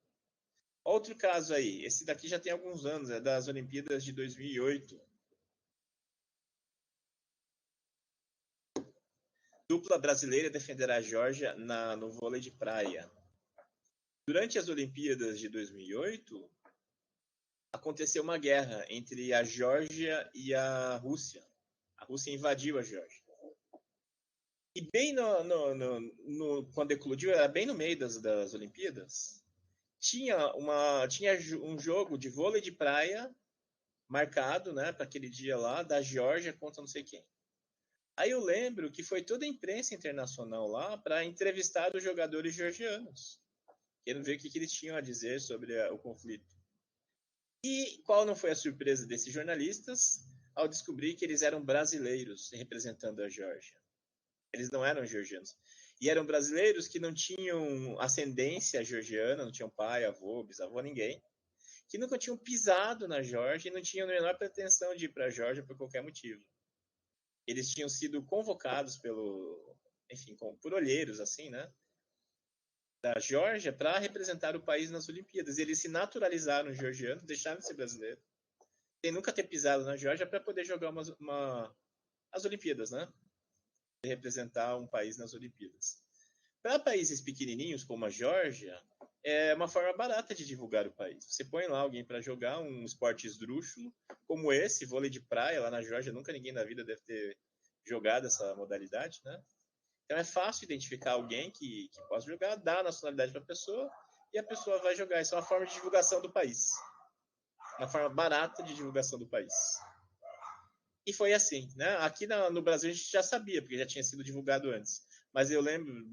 Outro caso aí, esse daqui já tem alguns anos, é das Olimpíadas de 2008. Dupla brasileira defenderá a Geórgia no vôlei de praia. Durante as Olimpíadas de 2008, aconteceu uma guerra entre a Geórgia e a Rússia. A Rússia invadiu a Geórgia. E bem quando eclodiu, era bem no meio das Olimpíadas, tinha um jogo de vôlei de praia marcado, né, para aquele dia lá, da Geórgia contra não sei quem. Aí eu lembro que foi toda a imprensa internacional lá para entrevistar os jogadores georgianos, querendo ver o que eles tinham a dizer sobre o conflito. E qual não foi a surpresa desses jornalistas ao descobrir que eles eram brasileiros representando a Geórgia? Eles não eram georgianos. E eram brasileiros que não tinham ascendência georgiana, não tinham pai, avô, bisavô, ninguém, que nunca tinham pisado na Geórgia e não tinham a menor pretensão de ir para a Geórgia por qualquer motivo. Eles tinham sido convocados por olheiros, assim, né, da Geórgia para representar o país nas Olimpíadas. Eles se naturalizaram georgianos, deixaram de ser brasileiros, sem nunca ter pisado na Geórgia para poder jogar as Olimpíadas, né? Representar um país nas Olimpíadas. Para países pequenininhos como a Geórgia, é uma forma barata de divulgar o país. Você põe lá alguém para jogar um esporte esdrúxulo, como esse, vôlei de praia, lá na Geórgia, nunca ninguém na vida deve ter jogado essa modalidade, né? Então é fácil identificar alguém que possa jogar, dar a nacionalidade para a pessoa e a pessoa vai jogar. Isso é uma forma de divulgação do país. Uma forma barata de divulgação do país. E foi assim, né? Aqui no Brasil a gente já sabia, porque já tinha sido divulgado antes. Mas eu lembro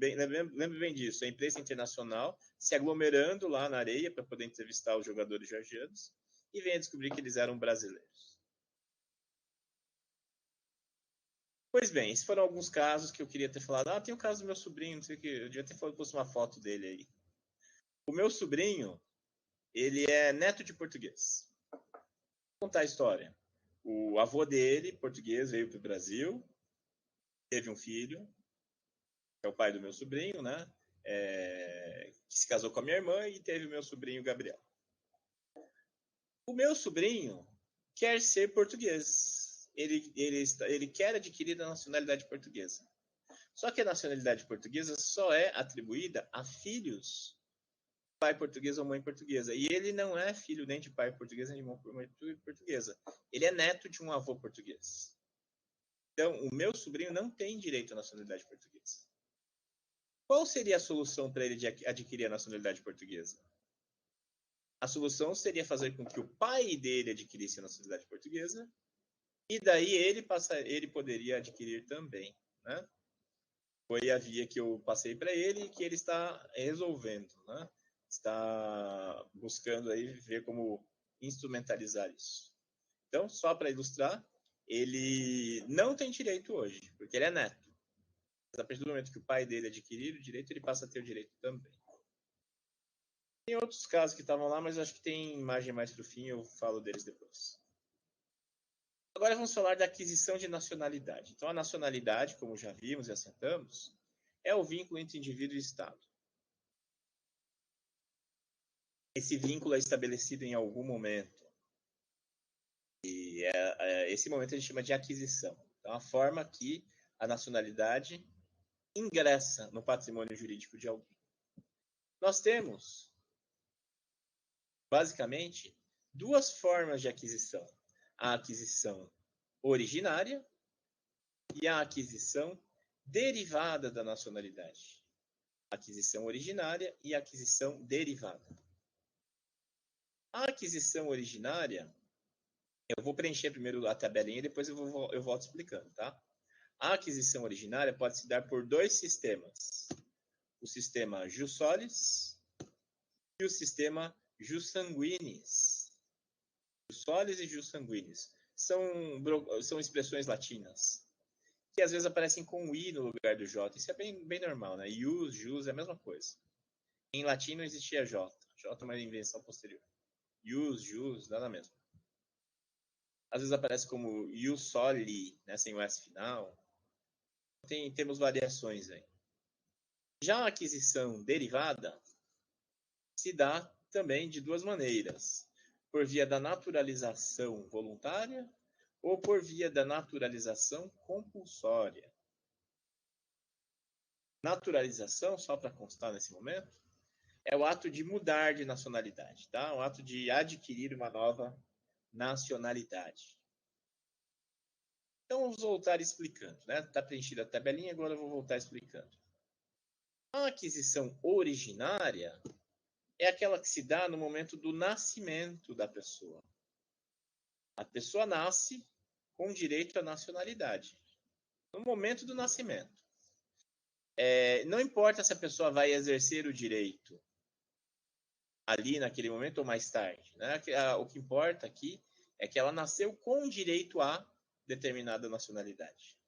bem disso. A imprensa internacional se aglomerando lá na areia para poder entrevistar os jogadores georgianos e vem a descobrir que eles eram brasileiros. Pois bem, esses foram alguns casos que eu queria ter falado. Ah, tem o caso do meu sobrinho, não sei o que. Eu devia ter posto uma foto dele aí. O meu sobrinho, ele é neto de português. Vou contar a história. O avô dele, português, veio para o Brasil, teve um filho, que é o pai do meu sobrinho, né? Que se casou com a minha irmã e teve o meu sobrinho Gabriel. O meu sobrinho quer ser português. Ele quer adquirir a nacionalidade portuguesa. Só que a nacionalidade portuguesa só é atribuída a filhos de pai português ou mãe portuguesa. E ele não é filho nem de pai português nem de mãe portuguesa. Ele é neto de um avô português. Então, o meu sobrinho não tem direito à nacionalidade portuguesa. Qual seria a solução para ele adquirir a nacionalidade portuguesa? A solução seria fazer com que o pai dele adquirisse a nacionalidade portuguesa e daí ele poderia adquirir também, né? Foi a via que eu passei para ele e que ele está resolvendo, né? Está buscando aí ver como instrumentalizar isso. Então, só para ilustrar, ele não tem direito hoje, porque ele é neto. Mas a partir do momento que o pai dele adquirir o direito, ele passa a ter o direito também. Tem outros casos que estavam lá, mas acho que tem imagem mais para o fim, eu falo deles depois. Agora vamos falar da aquisição de nacionalidade. Então, a nacionalidade, como já vimos e assentamos, é o vínculo entre indivíduo e Estado. Esse vínculo é estabelecido em algum momento. E esse momento a gente chama de aquisição. Então, a forma que a nacionalidade ingressa no patrimônio jurídico de alguém. Nós temos, basicamente, duas formas de aquisição. A aquisição originária e a aquisição derivada da nacionalidade. Aquisição originária e aquisição derivada. A aquisição originária, eu vou preencher primeiro a tabelinha e depois eu volto explicando, tá? A aquisição originária pode se dar por dois sistemas. O sistema jus solis e o sistema jus sanguinis. Jus solis e jus sanguinis são expressões latinas que às vezes aparecem com o i no lugar do j. Isso é bem normal, né? Ius, jus é a mesma coisa. Em latim não existia j. J é uma invenção posterior. Ius, jus, nada mesmo. Às vezes aparece como ius soli, né, sem o s final. Temos variações aí. Já a aquisição derivada se dá também de duas maneiras. Por via da naturalização voluntária ou por via da naturalização compulsória. Naturalização, só para constar nesse momento, é o ato de mudar de nacionalidade, tá? O ato de adquirir uma nova nacionalidade. Então, vamos voltar explicando, né? Está preenchida a tabelinha, agora eu vou voltar explicando. A aquisição originária é aquela que se dá no momento do nascimento da pessoa. A pessoa nasce com direito à nacionalidade. No momento do nascimento. Não importa se a pessoa vai exercer o direito ali naquele momento ou mais tarde, né? O que importa aqui é que ela nasceu com direito a determinada nacionalidade.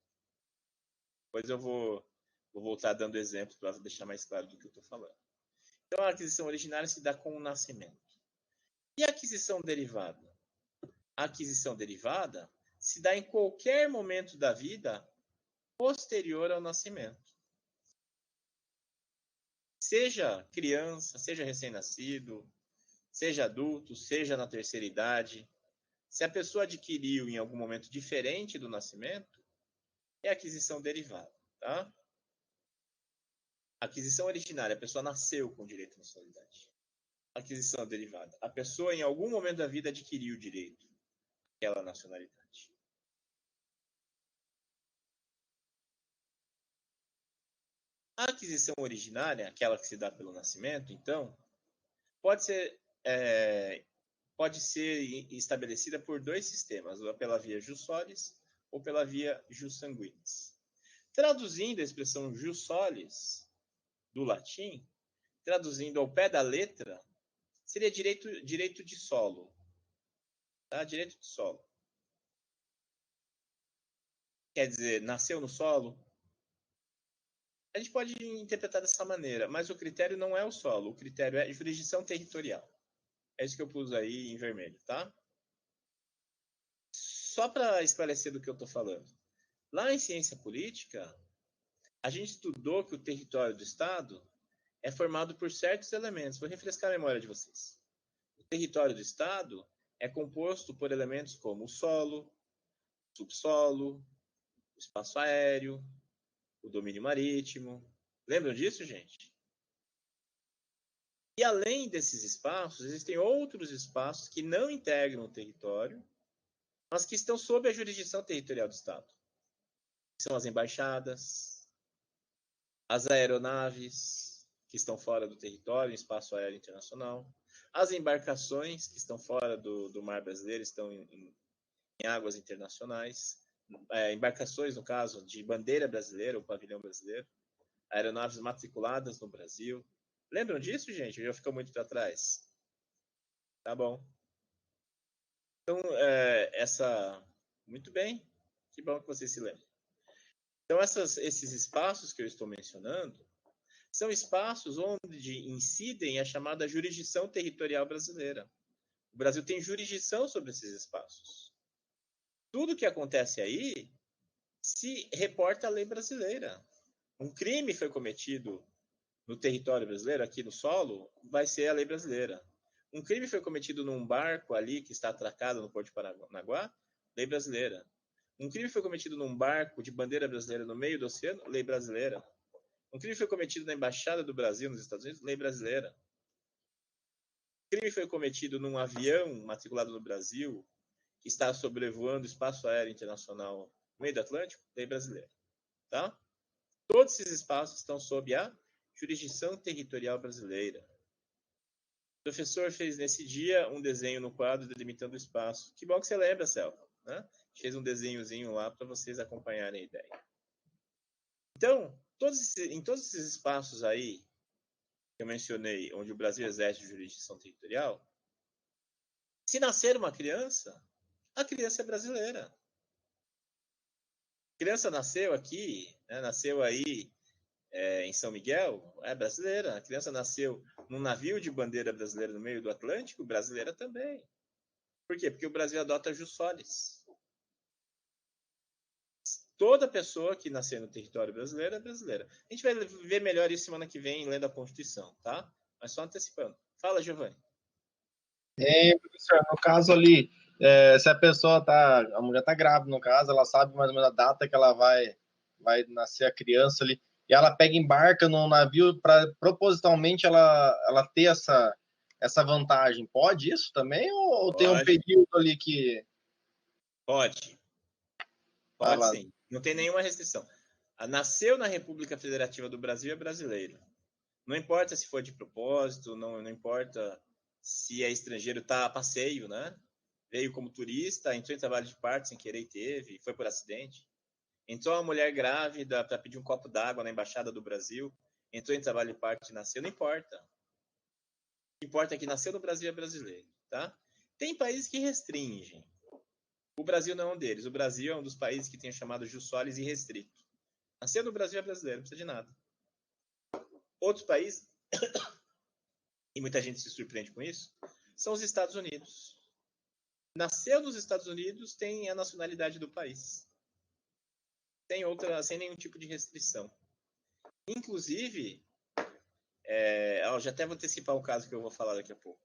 Depois eu vou voltar dando exemplos para deixar mais claro do que eu estou falando. Então, a aquisição originária se dá com o nascimento. E a aquisição derivada? A aquisição derivada se dá em qualquer momento da vida posterior ao nascimento. Seja criança, seja recém-nascido, seja adulto, seja na terceira idade. Se a pessoa adquiriu em algum momento diferente do nascimento, é aquisição derivada, tá? Aquisição originária, a pessoa nasceu com direito à nacionalidade. Aquisição derivada, a pessoa em algum momento da vida adquiriu o direito àquela nacionalidade. A aquisição originária, aquela que se dá pelo nascimento, então, pode ser estabelecida por dois sistemas, ou pela via jus solis ou pela via jus sanguinis. Traduzindo a expressão jus solis do latim, traduzindo ao pé da letra, seria direito de solo. Tá? Direito de solo. Quer dizer, nasceu no solo? A gente pode interpretar dessa maneira, mas o critério não é o solo, o critério é jurisdição territorial. É isso que eu pus aí em vermelho, tá? Só para esclarecer do que eu estou falando. Lá em ciência política, a gente estudou que o território do Estado é formado por certos elementos. Vou refrescar a memória de vocês. O território do Estado é composto por elementos como o solo, o subsolo, o espaço aéreo, o domínio marítimo. Lembram disso, gente? E além desses espaços, existem outros espaços que não integram o território, mas que estão sob a jurisdição territorial do Estado. São as embaixadas, as aeronaves, que estão fora do território, em espaço aéreo internacional, as embarcações, que estão fora do mar brasileiro, estão em águas internacionais, embarcações, no caso, de bandeira brasileira, ou pavilhão brasileiro, aeronaves matriculadas no Brasil. Lembram disso, gente? Já ficou muito para trás? Tá bom. Então, muito bem. Que bom que vocês se lembram. Então, esses espaços que eu estou mencionando são espaços onde incidem a chamada jurisdição territorial brasileira. O Brasil tem jurisdição sobre esses espaços. Tudo que acontece aí se reporta à lei brasileira. Um crime foi cometido no território brasileiro, aqui no solo, vai ser a lei brasileira. Um crime foi cometido num barco ali que está atracado no Porto de Paranaguá, lei brasileira. Um crime foi cometido num barco de bandeira brasileira no meio do oceano, lei brasileira. Um crime foi cometido na Embaixada do Brasil nos Estados Unidos, lei brasileira. Um crime foi cometido num avião matriculado no Brasil que está sobrevoando o espaço aéreo internacional no meio do Atlântico, lei brasileira. Tá? Todos esses espaços estão sob a jurisdição territorial brasileira. O professor fez nesse dia um desenho no quadro delimitando o espaço. Que bom que você lembra, Selva. Né? Fez um desenhozinho lá para vocês acompanharem a ideia. Então, em todos esses espaços aí que eu mencionei, onde o Brasil exerce jurisdição territorial, se nascer uma criança, a criança é brasileira. A criança nasceu aqui, né, nasceu aí em São Miguel, é brasileira. A criança nasceu num navio de bandeira brasileira no meio do Atlântico, brasileira também. Por quê? Porque o Brasil adota jus solis. Toda pessoa que nascer no território brasileiro é brasileira. A gente vai ver melhor isso semana que vem, lendo a Constituição, tá? Mas só antecipando. Fala, Giovanni. Professor, no caso ali, se a pessoa a mulher tá grávida, no caso, ela sabe mais ou menos a data que ela vai nascer a criança ali. e ela embarca num navio para propositalmente ela ter essa vantagem. Pode isso também? Ou tem um Pode, período ali que... pode, Ah, pode lá. sim. Não tem nenhuma restrição. Nasceu na República Federativa do Brasil, é brasileiro. Não importa se foi de propósito, não importa se é estrangeiro, está a passeio, né? Veio como turista, entrou em trabalho de parto sem querer e teve, foi por acidente. Entrou uma mulher grávida para pedir um copo d'água na Embaixada do Brasil, entrou em trabalho de parto e nasceu, não importa. O que importa é que nasceu no Brasil é brasileiro, tá? Tem países que restringem. O Brasil não é um deles. O Brasil é um dos países que tem o chamado jus solis irrestrito. Nasceu no Brasil é brasileiro, não precisa de nada. Outros países, e muita gente se surpreende com isso, são os Estados Unidos. Nasceu nos Estados Unidos, tem a nacionalidade do país. Sem nenhum tipo de restrição. Inclusive, eu já até vou antecipar um caso que eu vou falar daqui a pouco.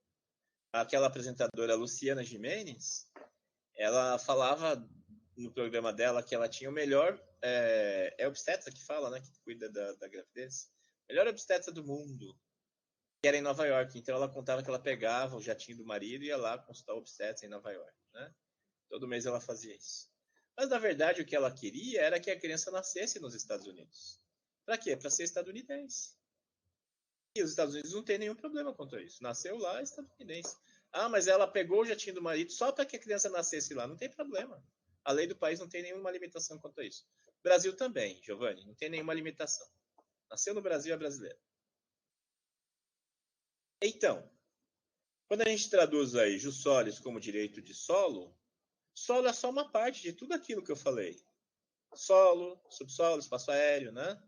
Aquela apresentadora Luciana Gimenez, ela falava no programa dela que ela tinha o melhor... É obstetra que fala, né? Que cuida da gravidez. Melhor obstetra do mundo. Que era em Nova York. Então ela contava que ela pegava o jatinho do marido e ia lá consultar o obstetra em Nova York, né? Todo mês ela fazia isso. Mas na verdade o que ela queria era que a criança nascesse nos Estados Unidos. Para quê? Para ser estadunidense. E os Estados Unidos não tem nenhum problema quanto a isso. Nasceu lá, estadunidense. Ah, mas ela pegou o jatinho do marido só para que a criança nascesse lá. Não tem problema. A lei do país não tem nenhuma limitação quanto a isso. Brasil também, Giovanni, não tem nenhuma limitação. Nasceu no Brasil, é brasileiro. Então, quando a gente traduz aí jus solis como direito de solo, solo é só uma parte de tudo aquilo que eu falei. Solo, subsolo, espaço aéreo, né?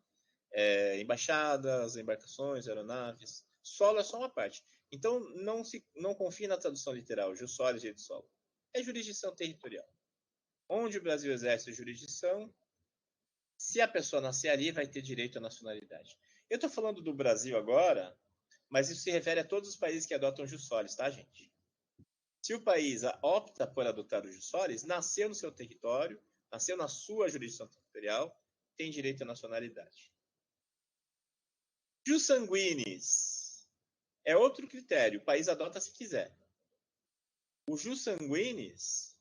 Embaixadas, embarcações, aeronaves. Solo é só uma parte. Então, não confie na tradução literal, jus solis, direito de solo. É jurisdição territorial. Onde o Brasil exerce jurisdição, se a pessoa nascer ali, vai ter direito à nacionalidade. Eu estou falando do Brasil agora, mas isso se refere a todos os países que adotam jus solis, tá, gente? Se o país opta por adotar o jus solis, nasceu no seu território, nasceu na sua jurisdição territorial, tem direito à nacionalidade. Jus sanguinis é outro critério, o país adota se quiser. O jus sanguinis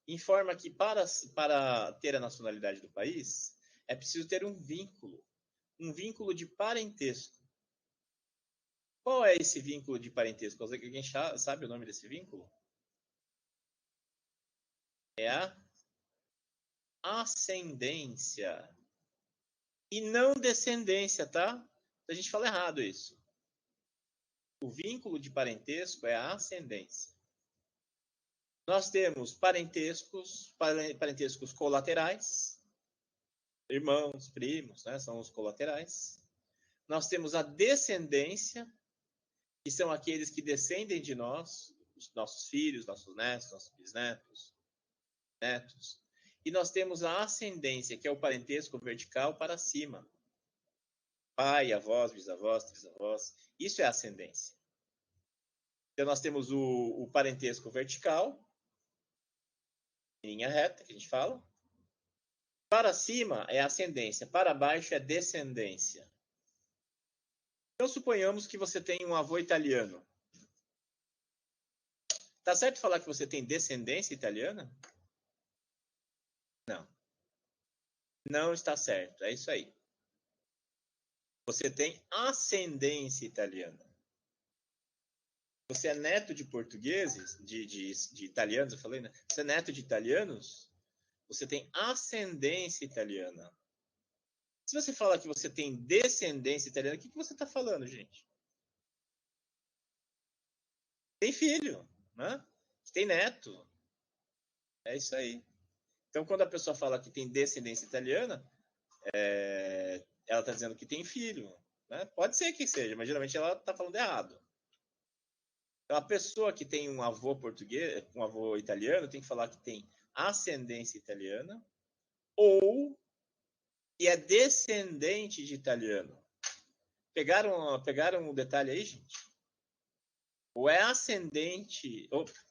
informa que para ter a nacionalidade do país, é preciso ter um vínculo de parentesco. Qual é esse vínculo de parentesco? Alguém sabe o nome desse vínculo? É a ascendência. E não descendência, tá? A gente fala errado isso. O vínculo de parentesco é a ascendência. Nós temos parentescos colaterais, irmãos, primos, né? São os colaterais. Nós temos a descendência, que são aqueles que descendem de nós, os nossos filhos, nossos netos, nossos bisnetos, netos. E nós temos a ascendência, que é o parentesco vertical para cima. Pai, avós, bisavós, trisavós. Isso é ascendência. Então, nós temos o parentesco vertical, em linha reta, que a gente fala. Para cima é ascendência, para baixo é descendência. Então, suponhamos que você tem um avô italiano. Tá certo falar que você tem descendência italiana? Não. Não está certo. É isso aí. Você tem ascendência italiana. Você é neto de portugueses, de italianos, eu falei, né? Você é neto de italianos, você tem ascendência italiana. Se você falar que você tem descendência italiana, o que você está falando, gente? Tem filho, né? Tem neto. É isso aí. Então, quando a pessoa fala que tem descendência italiana, ela está dizendo que tem filho. Né? Pode ser que seja, mas geralmente ela está falando errado. Então, a pessoa que tem um avô português, um avô italiano, tem que falar que tem ascendência italiana ou que é descendente de italiano. Pegaram um detalhe aí, gente? Ou é ascendente...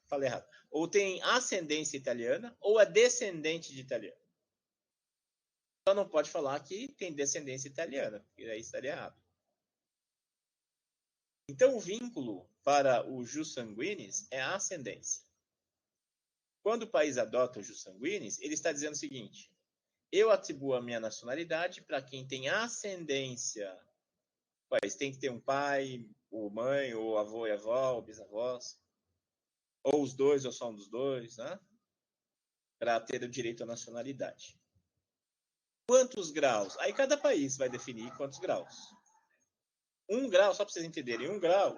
falei errado. Ou tem ascendência italiana ou é descendente de italiano. Só não pode falar que tem descendência italiana, porque aí estaria errado. Então, o vínculo para o jus sanguinis é a ascendência. Quando o país adota o jus sanguinis, ele está dizendo o seguinte: eu atribuo a minha nacionalidade para quem tem ascendência. O país tem que ter um pai, ou mãe, ou avô e avó, ou bisavós, ou os dois, ou só um dos dois, né? Para ter o direito à nacionalidade. Quantos graus? Aí cada país vai definir quantos graus. 1 grau, só para vocês entenderem, 1 grau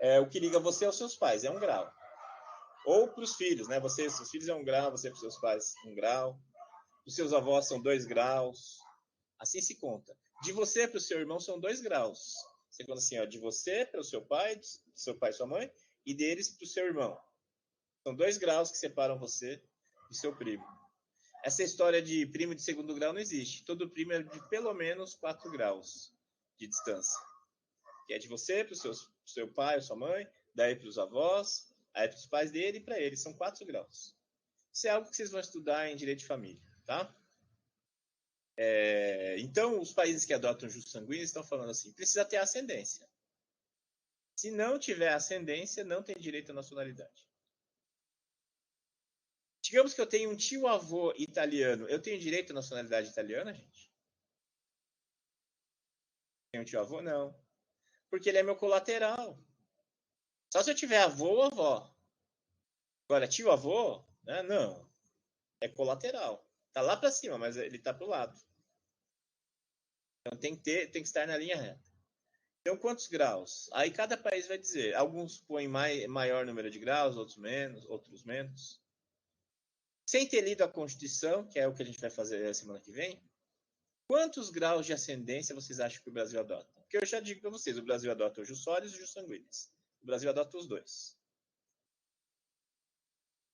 é o que liga você aos seus pais, é 1 grau. Ou para os filhos, né? Você, seus filhos é 1 grau, você para os seus pais 1 grau. Os seus avós são 2 graus. Assim se conta. De você para o seu irmão são 2 graus. Você conta assim, ó, de você para o seu pai, do seu pai e sua mãe, e deles para o seu irmão. São 2 graus que separam você do seu primo. Essa história de primo de segundo grau não existe. Todo primo é de pelo menos 4 graus de distância. Que é de você para o seu pai ou sua mãe, daí para os avós, aí para os pais dele e para ele. São 4 graus. Isso é algo que vocês vão estudar em direito de família, tá? Então, os países que adotam jus sanguíneo estão falando assim, precisa ter ascendência. Se não tiver ascendência, não tem direito à nacionalidade. Digamos que eu tenho um tio-avô italiano. Eu tenho direito à nacionalidade italiana, gente? Tenho um tio-avô? Não. Porque ele é meu colateral. Só se eu tiver avô ou avó. Agora, tio-avô? Né? Não. É colateral. Tá lá para cima, mas ele tá pro lado. Então tem que estar na linha reta. Então, quantos graus? Aí cada país vai dizer. Alguns põem maior número de graus, outros menos. Sem ter lido a Constituição, que é o que a gente vai fazer a semana que vem, quantos graus de ascendência vocês acham que o Brasil adota? Porque eu já digo para vocês, o Brasil adota o jus solis e o jus sanguinis. O Brasil adota os dois.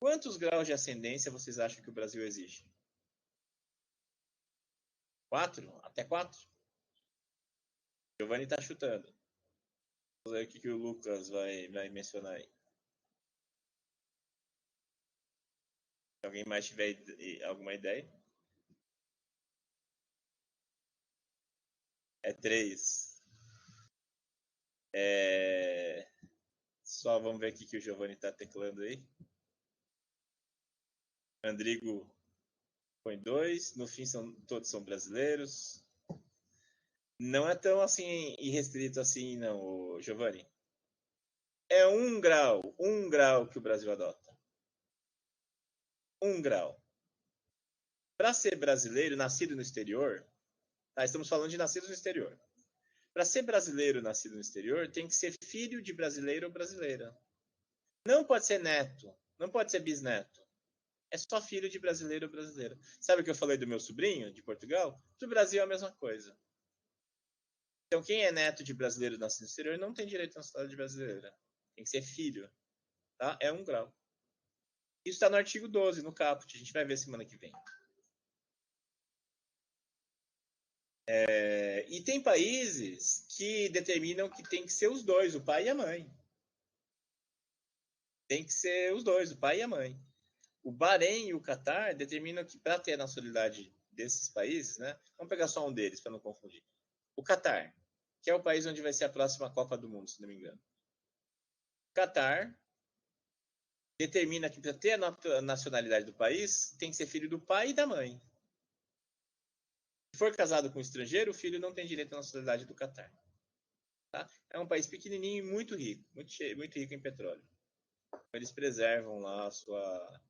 Quantos graus de ascendência vocês acham que o Brasil exige? 4? Até 4? Giovanni está chutando. Vamos ver o que o Lucas vai mencionar aí. Se alguém mais tiver alguma ideia? É 3. Só vamos ver o que o Giovanni está teclando aí. Andrigo põe 2. No fim, todos são brasileiros. Não é tão assim irrestrito assim, não, Giovanni. É 1 grau que o Brasil adota. 1 grau. Para ser brasileiro, nascido no exterior, tá? Estamos falando de nascidos no exterior. Para ser brasileiro nascido no exterior, tem que ser filho de brasileiro ou brasileira. Não pode ser neto, não pode ser bisneto. É só filho de brasileiro ou brasileira. Sabe o que eu falei do meu sobrinho de Portugal? Do Brasil é a mesma coisa. Então, quem é neto de brasileiro nascido no exterior não tem direito à nacionalidade brasileira. Tem que ser filho. Tá? É 1 grau. Isso está no artigo 12, no caput. A gente vai ver semana que vem. E tem países que determinam que tem que ser os dois, o pai e a mãe. Tem que ser os dois, o pai e a mãe. O Bahrein e o Catar determinam que para ter a nacionalidade desses países, né? Vamos pegar só um deles para não confundir. O Catar, que é o país onde vai ser a próxima Copa do Mundo, se não me engano. O Catar determina que para ter a nacionalidade do país, tem que ser filho do pai e da mãe. Se for casado com um estrangeiro, o filho não tem direito à nacionalidade do Catar. Tá? É um país pequenininho e muito rico, muito rico em petróleo. Eles preservam lá a sua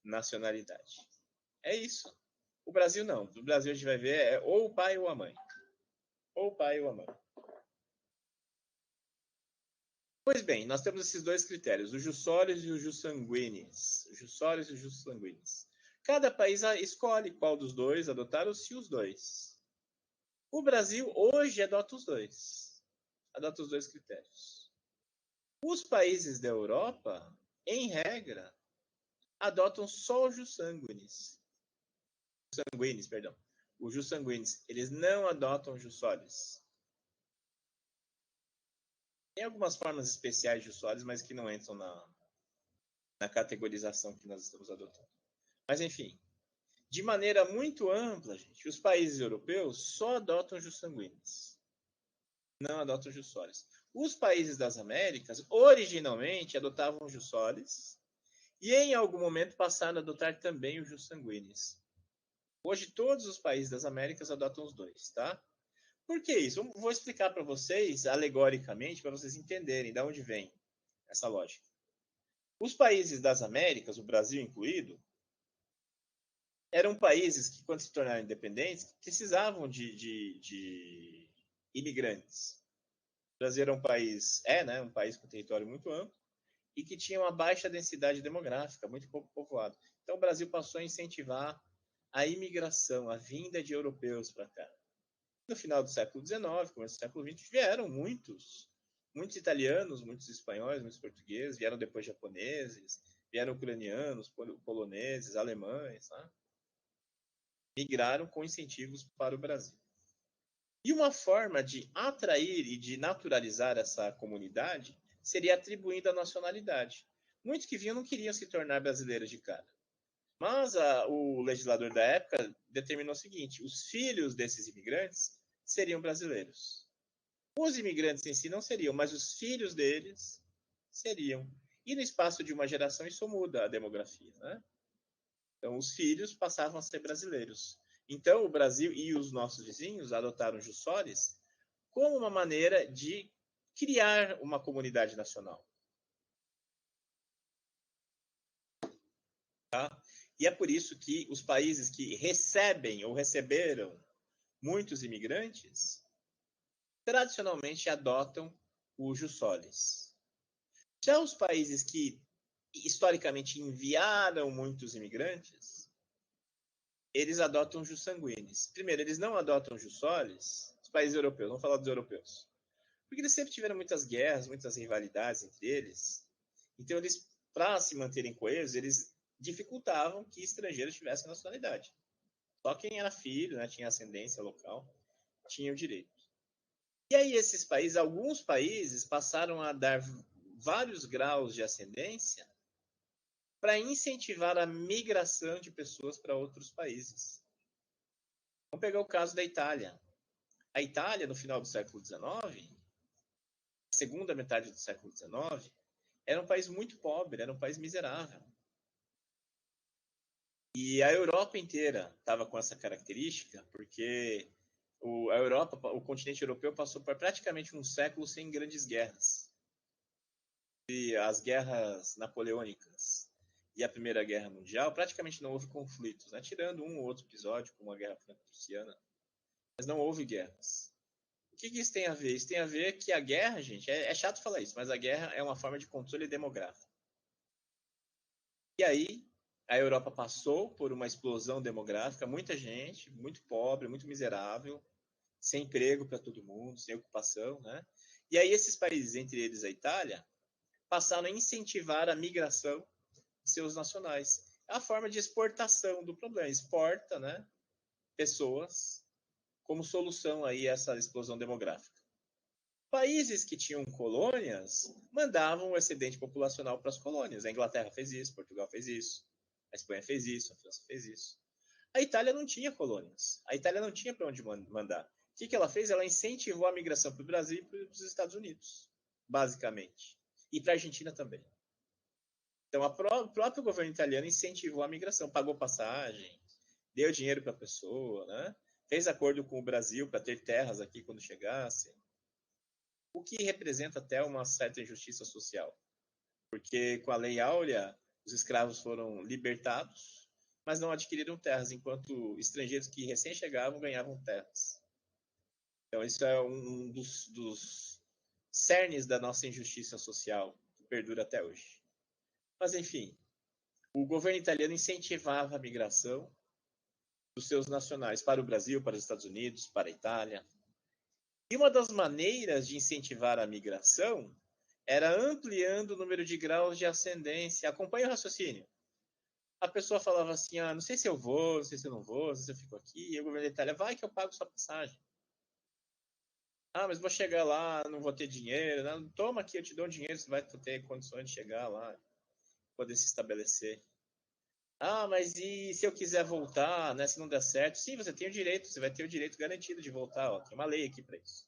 nacionalidade. É isso. O Brasil não. O Brasil a gente vai ver ou o pai ou a mãe. Ou o pai ou a mãe. Pois bem, nós temos esses dois critérios, o jus solis e o jus sanguinis. O jus solis e o jus sanguinis. Cada país escolhe qual dos dois adotar ou se os dois. O Brasil hoje adota os dois. Adota os dois critérios. Os países da Europa, em regra, adotam só o jus sanguinis. Sanguinis, perdão. O jus sanguinis. Eles não adotam o jus solis. Tem algumas formas especiais de jus solis, mas que não entram na categorização que nós estamos adotando. Mas, enfim. de maneira muito ampla, gente, os países europeus só adotam jus sanguinis, não adotam jus solis. Os países das Américas, originalmente, adotavam jus solis e, em algum momento, passaram a adotar também o jus sanguinis. Hoje, todos os países das Américas adotam os dois, tá? Por que isso? Eu vou explicar para vocês, alegoricamente, para vocês entenderem de onde vem essa lógica. Os países das Américas, o Brasil incluído, eram países que, quando se tornaram independentes, precisavam de imigrantes. O Brasil era um país, né, um país com território muito amplo e que tinha uma baixa densidade demográfica, muito pouco povoado. Então, o Brasil passou a incentivar a imigração, a vinda de europeus para cá. No final do século XIX, começo do século XX, vieram muitos italianos, muitos espanhóis, muitos portugueses, vieram depois japoneses, vieram ucranianos, poloneses, alemães, né? Migraram com incentivos para o Brasil. E uma forma de atrair e de naturalizar essa comunidade seria atribuindo a nacionalidade. Muitos que vinham não queriam se tornar brasileiros de cara. Mas o legislador da época determinou o seguinte: os filhos desses imigrantes seriam brasileiros. Os imigrantes em si não seriam, mas os filhos deles seriam. E no espaço de uma geração isso muda a demografia, né? Então os filhos passavam a ser brasileiros. Então o Brasil e os nossos vizinhos adotaram o jus solis como uma maneira de criar uma comunidade nacional. Tá? E é por isso que os países que recebem ou receberam muitos imigrantes tradicionalmente adotam o jus solis. Já os países que historicamente enviaram muitos imigrantes, eles adotam jus sanguinis. Primeiro, eles não adotam jus solis, os países europeus, vamos falar dos europeus, porque eles sempre tiveram muitas guerras, muitas rivalidades entre eles. Então, eles, para se manterem coesos, eles dificultavam que estrangeiros tivessem nacionalidade. Só quem era filho, né, tinha ascendência local, tinha o direito. E aí esses países, alguns países passaram a dar vários graus de ascendência para incentivar a migração de pessoas para outros países. Vamos pegar o caso da Itália. A Itália, no final do século XIX, segunda metade do século XIX, era um país muito pobre, era um país miserável. E a Europa inteira estava com essa característica, porque a Europa, o continente europeu passou por praticamente um século sem grandes guerras. E as guerras napoleônicas e a Primeira Guerra Mundial, praticamente não houve conflitos, né? Tirando um ou outro episódio, como a Guerra Franco-Prussiana, mas não houve guerras. O que isso tem a ver? Isso tem a ver que a guerra, gente, é chato falar isso, mas a guerra é uma forma de controle demográfico. E aí, a Europa passou por uma explosão demográfica, muita gente, muito pobre, muito miserável, sem emprego para todo mundo, sem ocupação, né? E aí esses países, entre eles a Itália, passaram a incentivar a migração de seus nacionais. É a forma de exportação do problema, exporta, né, pessoas como solução aí a essa explosão demográfica. Países que tinham colônias mandavam o excedente populacional para as colônias. A Inglaterra fez isso, Portugal fez isso, a Espanha fez isso, a França fez isso. A Itália não tinha colônias. A Itália não tinha para onde mandar. O que ela fez? Ela incentivou a migração para o Brasil e para os Estados Unidos, basicamente. E para a Argentina também. Então, o próprio governo italiano incentivou a migração, pagou passagem, deu dinheiro para a pessoa, né? Fez acordo com o Brasil para ter terras aqui quando chegassem. O que representa até uma certa injustiça social. Porque com a Lei Áurea, os escravos foram libertados, mas não adquiriram terras, enquanto estrangeiros que recém chegavam ganhavam terras. Então, isso é um dos cernes da nossa injustiça social, que perdura até hoje. Mas, enfim, o governo italiano incentivava a migração dos seus nacionais para o Brasil, para os Estados Unidos, para a Itália. E uma das maneiras de incentivar a migração era ampliando o número de graus de ascendência. Acompanhe o raciocínio. A pessoa falava assim, não sei se eu vou, não sei se eu não vou, não sei se eu fico aqui. E o governo da Itália, vai que eu pago sua passagem. Mas vou chegar lá, não vou ter dinheiro. Não, toma aqui, eu te dou um dinheiro, você vai ter condições de chegar lá, poder se estabelecer. Ah, mas e se eu quiser voltar, né? Se não der certo? Sim, você tem o direito, você vai ter o direito garantido de voltar, ó. Tem uma lei aqui para isso.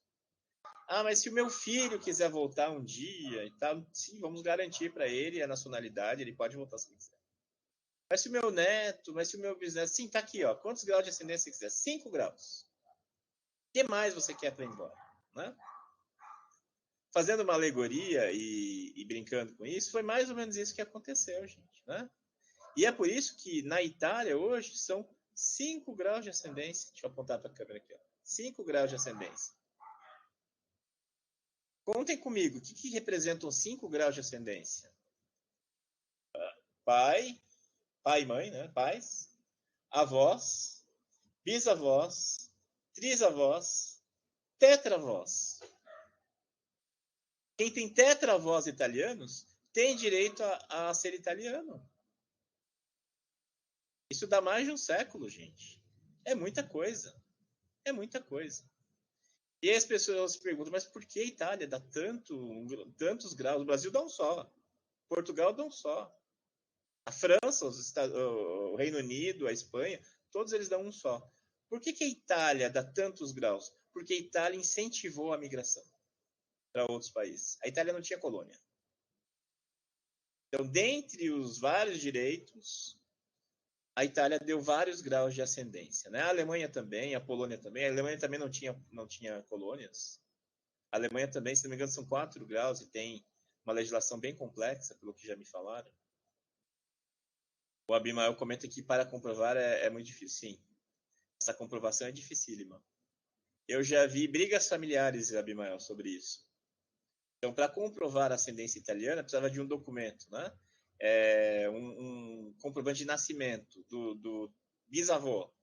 Ah, mas se o meu filho quiser voltar um dia e tal, sim, vamos garantir para ele a nacionalidade, ele pode voltar se quiser. Mas se o meu neto, mas se o meu bisneto, sim, tá aqui, ó. Quantos graus de ascendência você quiser? 5 graus. O que mais você quer para ir embora, né? Fazendo uma alegoria e brincando com isso, foi mais ou menos isso que aconteceu, gente, né? E é por isso que na Itália hoje são 5 graus de ascendência. Deixa eu apontar para a câmera aqui, ó. 5 graus de ascendência. Contem comigo, o que representam 5 graus de ascendência? Pai, pai e mãe, né? Pais, avós, bisavós, trisavós, tetravós. Quem tem tetravós italianos tem direito a ser italiano. Isso dá mais de um século, gente. É muita coisa. É muita coisa. E aí as pessoas se perguntam, mas por que a Itália dá tantos graus? O Brasil dá um só. Portugal dá um só. A França, o Reino Unido, a Espanha, todos eles dão um só. Por que a Itália dá tantos graus? Porque a Itália incentivou a migração para outros países. A Itália não tinha colônia. Então, dentre os vários direitos, a Itália deu vários graus de ascendência. Né? A Alemanha também, a Polônia também. A Alemanha também não tinha colônias. A Alemanha também, se não me engano, são 4 graus e tem uma legislação bem complexa, pelo que já me falaram. O Abimael comenta que para comprovar é muito difícil. Sim, essa comprovação é dificílima. Eu já vi brigas familiares, Abimael, sobre isso. Então, para comprovar a ascendência italiana, precisava de um documento, né? Um comprovante de nascimento do bisavô,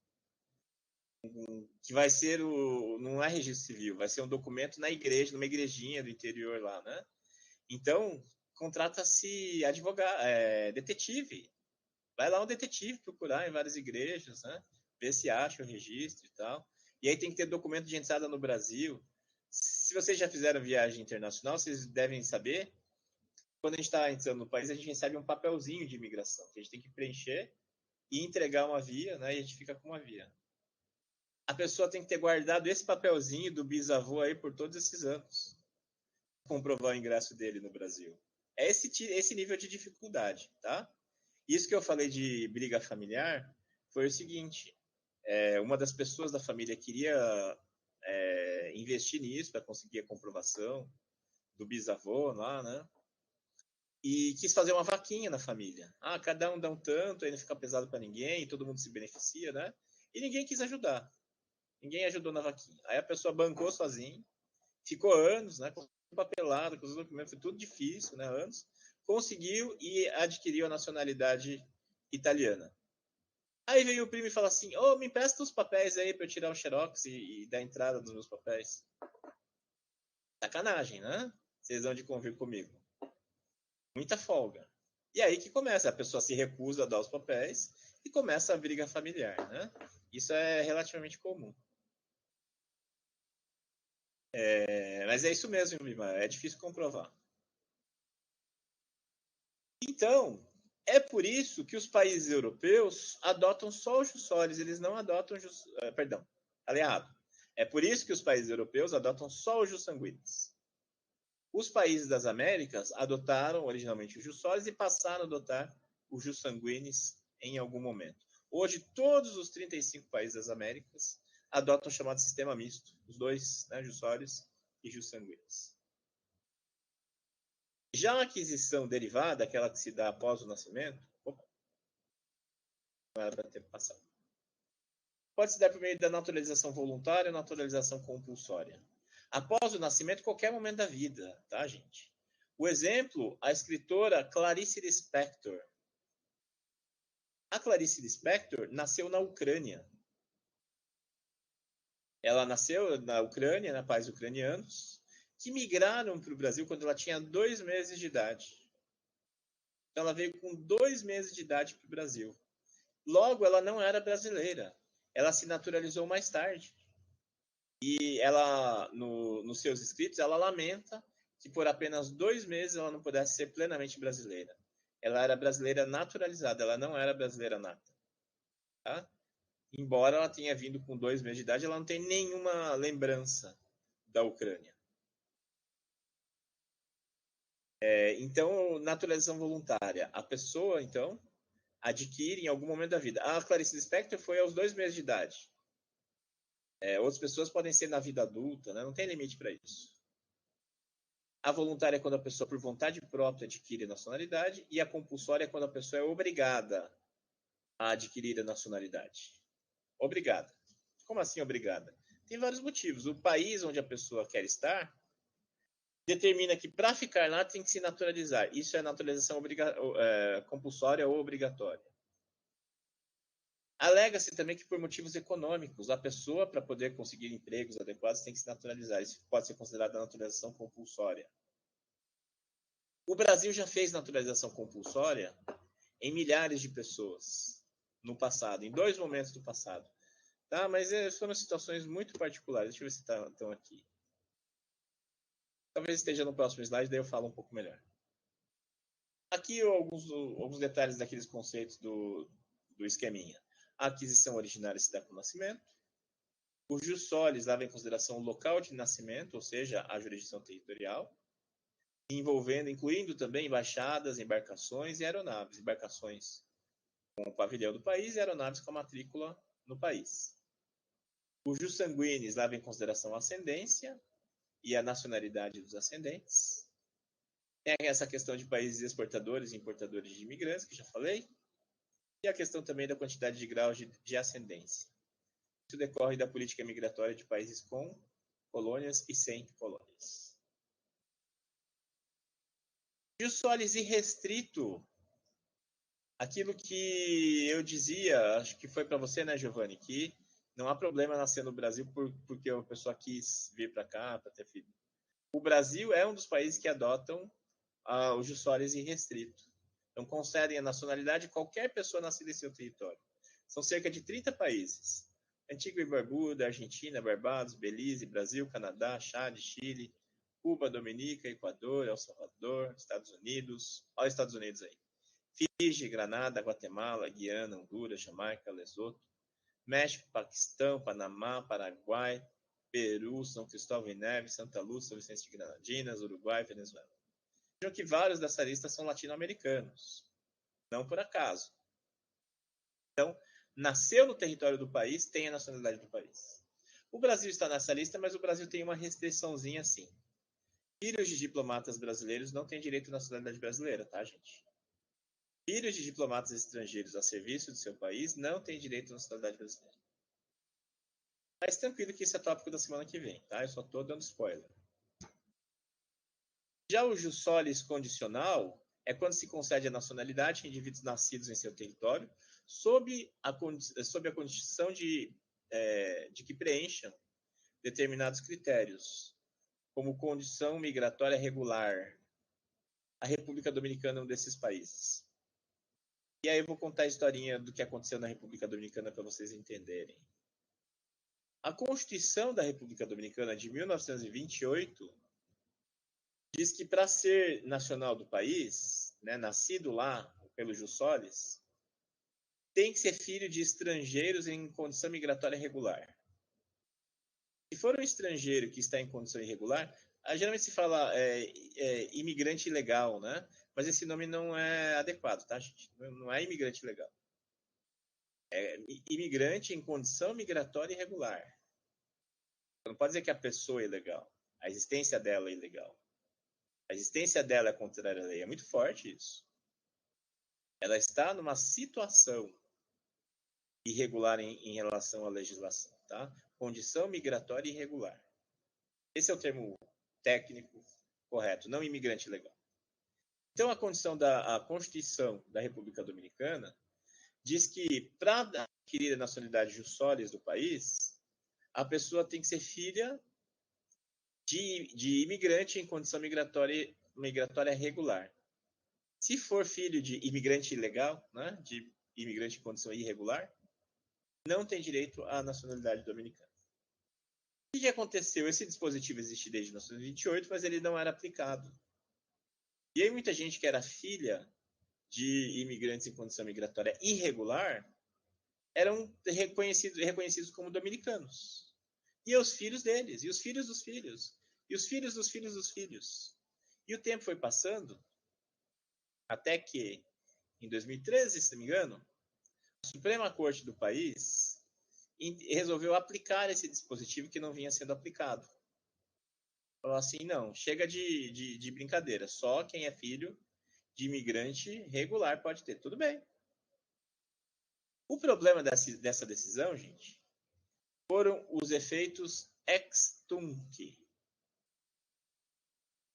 que vai ser não é registro civil, vai ser um documento na igreja, numa igrejinha do interior lá, né? Então, contrata-se advogado, detetive. Vai lá um detetive procurar em várias igrejas, né? Ver se acha o registro e tal. E aí tem que ter documento de entrada no Brasil. Se vocês já fizeram viagem internacional, vocês devem saber. Quando a gente está entrando no país, a gente recebe um papelzinho de imigração, que a gente tem que preencher e entregar uma via, né? E a gente fica com uma via. A pessoa tem que ter guardado esse papelzinho do bisavô aí por todos esses anos, comprovar o ingresso dele no Brasil. É esse nível de dificuldade, tá? Isso que eu falei de briga familiar foi o seguinte: uma das pessoas da família queria investir nisso para conseguir a comprovação do bisavô lá, né? E quis fazer uma vaquinha na família. Ah, cada um dá um tanto, aí não fica pesado para ninguém, todo mundo se beneficia, né? E ninguém quis ajudar. Ninguém ajudou na vaquinha. Aí a pessoa bancou sozinho, ficou anos, né? Com papelado, com os documentos, foi tudo difícil, né? Anos. Conseguiu e adquiriu a nacionalidade italiana. Aí veio o primo e fala assim: Ô, me empresta os papéis aí pra eu tirar o xerox e dar entrada dos meus papéis. Sacanagem, né? Vocês vão de convir comigo. Muita folga. E aí que começa, a pessoa se recusa a dar os papéis e começa a briga familiar, né? Isso é relativamente comum. Mas é isso mesmo, Lima, é difícil comprovar. Então, é por isso que os países europeus adotam só o jus solis, eles não adotam perdão, falei errado. É por isso que os países europeus adotam só o jus sanguinis. Os países das Américas adotaram originalmente o jus solis e passaram a adotar o jus sanguinis em algum momento. Hoje, todos os 35 países das Américas adotam o chamado sistema misto, os dois, né, jus solis e jus sanguinis. Já a aquisição derivada, aquela que se dá após o nascimento, não era para ter passado. Pode se dar por meio da naturalização voluntária ou naturalização compulsória. Após o nascimento, qualquer momento da vida, tá, gente? O exemplo, a escritora Clarice Lispector. A Clarice Lispector nasceu na Ucrânia. Ela nasceu na Ucrânia, na pais ucranianos, que migraram para o Brasil quando ela tinha 2 meses de idade. Então ela veio com 2 meses de idade para o Brasil. Logo, ela não era brasileira. Ela se naturalizou mais tarde. E ela, nos seus escritos, ela lamenta que por apenas 2 meses ela não pudesse ser plenamente brasileira. ela era brasileira naturalizada, ela não era brasileira nata. Tá? Embora ela tenha vindo com 2 meses de idade, ela não tem nenhuma lembrança da Ucrânia. Então, naturalização voluntária. A pessoa, então, adquire em algum momento da vida. A Clarice Lispector foi aos 2 meses de idade. Outras pessoas podem ser na vida adulta, né? Não tem limite para isso. A voluntária é quando a pessoa, por vontade própria, adquire a nacionalidade, e a compulsória é quando a pessoa é obrigada a adquirir a nacionalidade. Obrigada. Como assim obrigada? Tem vários motivos. O país onde a pessoa quer estar determina que para ficar lá tem que se naturalizar. Isso é naturalização compulsória ou obrigatória. Alega-se também que por motivos econômicos, a pessoa, para poder conseguir empregos adequados, tem que se naturalizar. Isso pode ser considerado a naturalização compulsória. O Brasil já fez naturalização compulsória em milhares de pessoas no passado, em 2 momentos do passado. Tá? Mas foram situações muito particulares. Deixa eu ver se estão aqui. Talvez esteja no próximo slide, daí eu falo um pouco melhor. Aqui alguns detalhes daqueles conceitos do esqueminha. A aquisição originária se dá com o nascimento. O jus solis leva em consideração o local de nascimento, ou seja, a jurisdição territorial, incluindo também embaixadas, embarcações e aeronaves. Embarcações com o pavilhão do país e aeronaves com a matrícula no país. O jus sanguinis leva em consideração a ascendência e a nacionalidade dos ascendentes. Tem essa questão de países exportadores e importadores de imigrantes, que já falei. E a questão também da quantidade de graus de ascendência. Isso decorre da política migratória de países com colônias e sem colônias. Jus solis irrestrito. Aquilo que eu dizia, acho que foi para você, né, Giovanni, que não há problema nascer no Brasil porque a pessoa quis vir para cá para ter filho. O Brasil é um dos países que adotam o jus solis irrestrito. Então, concedem a nacionalidade a qualquer pessoa nascida em seu território. São cerca de 30 países. Antigua e Barbuda, Argentina, Barbados, Belize, Brasil, Canadá, Chad, Chile, Cuba, Dominica, Equador, El Salvador, Estados Unidos. Olha os Estados Unidos aí. Fiji, Granada, Guatemala, Guiana, Honduras, Jamaica, Lesoto, México, Paquistão, Panamá, Paraguai, Peru, São Cristóvão e Neves, Santa Lúcia, São Vicente de Granadinas, Uruguai e Venezuela. Vejam que vários dessa lista são latino-americanos. Não por acaso. Então, nasceu no território do país, tem a nacionalidade do país. O Brasil está nessa lista, mas o Brasil tem uma restriçãozinha assim. Filhos de diplomatas brasileiros não têm direito à nacionalidade brasileira, tá, gente? Filhos de diplomatas estrangeiros a serviço de seu país não têm direito à nacionalidade brasileira. Mas tranquilo que isso é tópico da semana que vem, tá? Eu só estou dando spoiler. Já o jus solis condicional é quando se concede a nacionalidade a indivíduos nascidos em seu território sob a condição de que preencham determinados critérios, como condição migratória regular. A República Dominicana é um desses países. E aí eu vou contar a historinha do que aconteceu na República Dominicana para vocês entenderem. A Constituição da República Dominicana de 1928 diz que para ser nacional do país, né, nascido lá pelo jus solis, tem que ser filho de estrangeiros em condição migratória regular. Se for um estrangeiro que está em condição irregular, geralmente se fala imigrante ilegal, né? Mas esse nome não é adequado, tá, gente? Não é imigrante ilegal. É imigrante em condição migratória irregular. Não pode dizer que a pessoa é ilegal. A existência dela é ilegal. A existência dela é contrária à lei. É muito forte isso. Ela está numa situação irregular em relação à legislação, tá? Condição migratória irregular. Esse é o termo técnico correto, não imigrante ilegal. Então, a Constituição da República Dominicana diz que para adquirir a nacionalidade jus solis do país, a pessoa tem que ser filha de imigrante em condição migratória regular. Se for filho de imigrante ilegal, né, de imigrante em condição irregular, não tem direito à nacionalidade dominicana. O que aconteceu? Esse dispositivo existe desde 1928, mas ele não era aplicado. E aí muita gente que era filha de imigrantes em condição migratória irregular eram reconhecidos como dominicanos. E os filhos deles, e os filhos dos filhos, e os filhos dos filhos dos filhos. E o tempo foi passando até que, em 2013, se não me engano, a Suprema Corte do país resolveu aplicar esse dispositivo que não vinha sendo aplicado. Falou assim, não, chega de brincadeira, só quem é filho de imigrante regular pode ter. Tudo bem. O problema dessa decisão, gente, foram os efeitos ex tunc.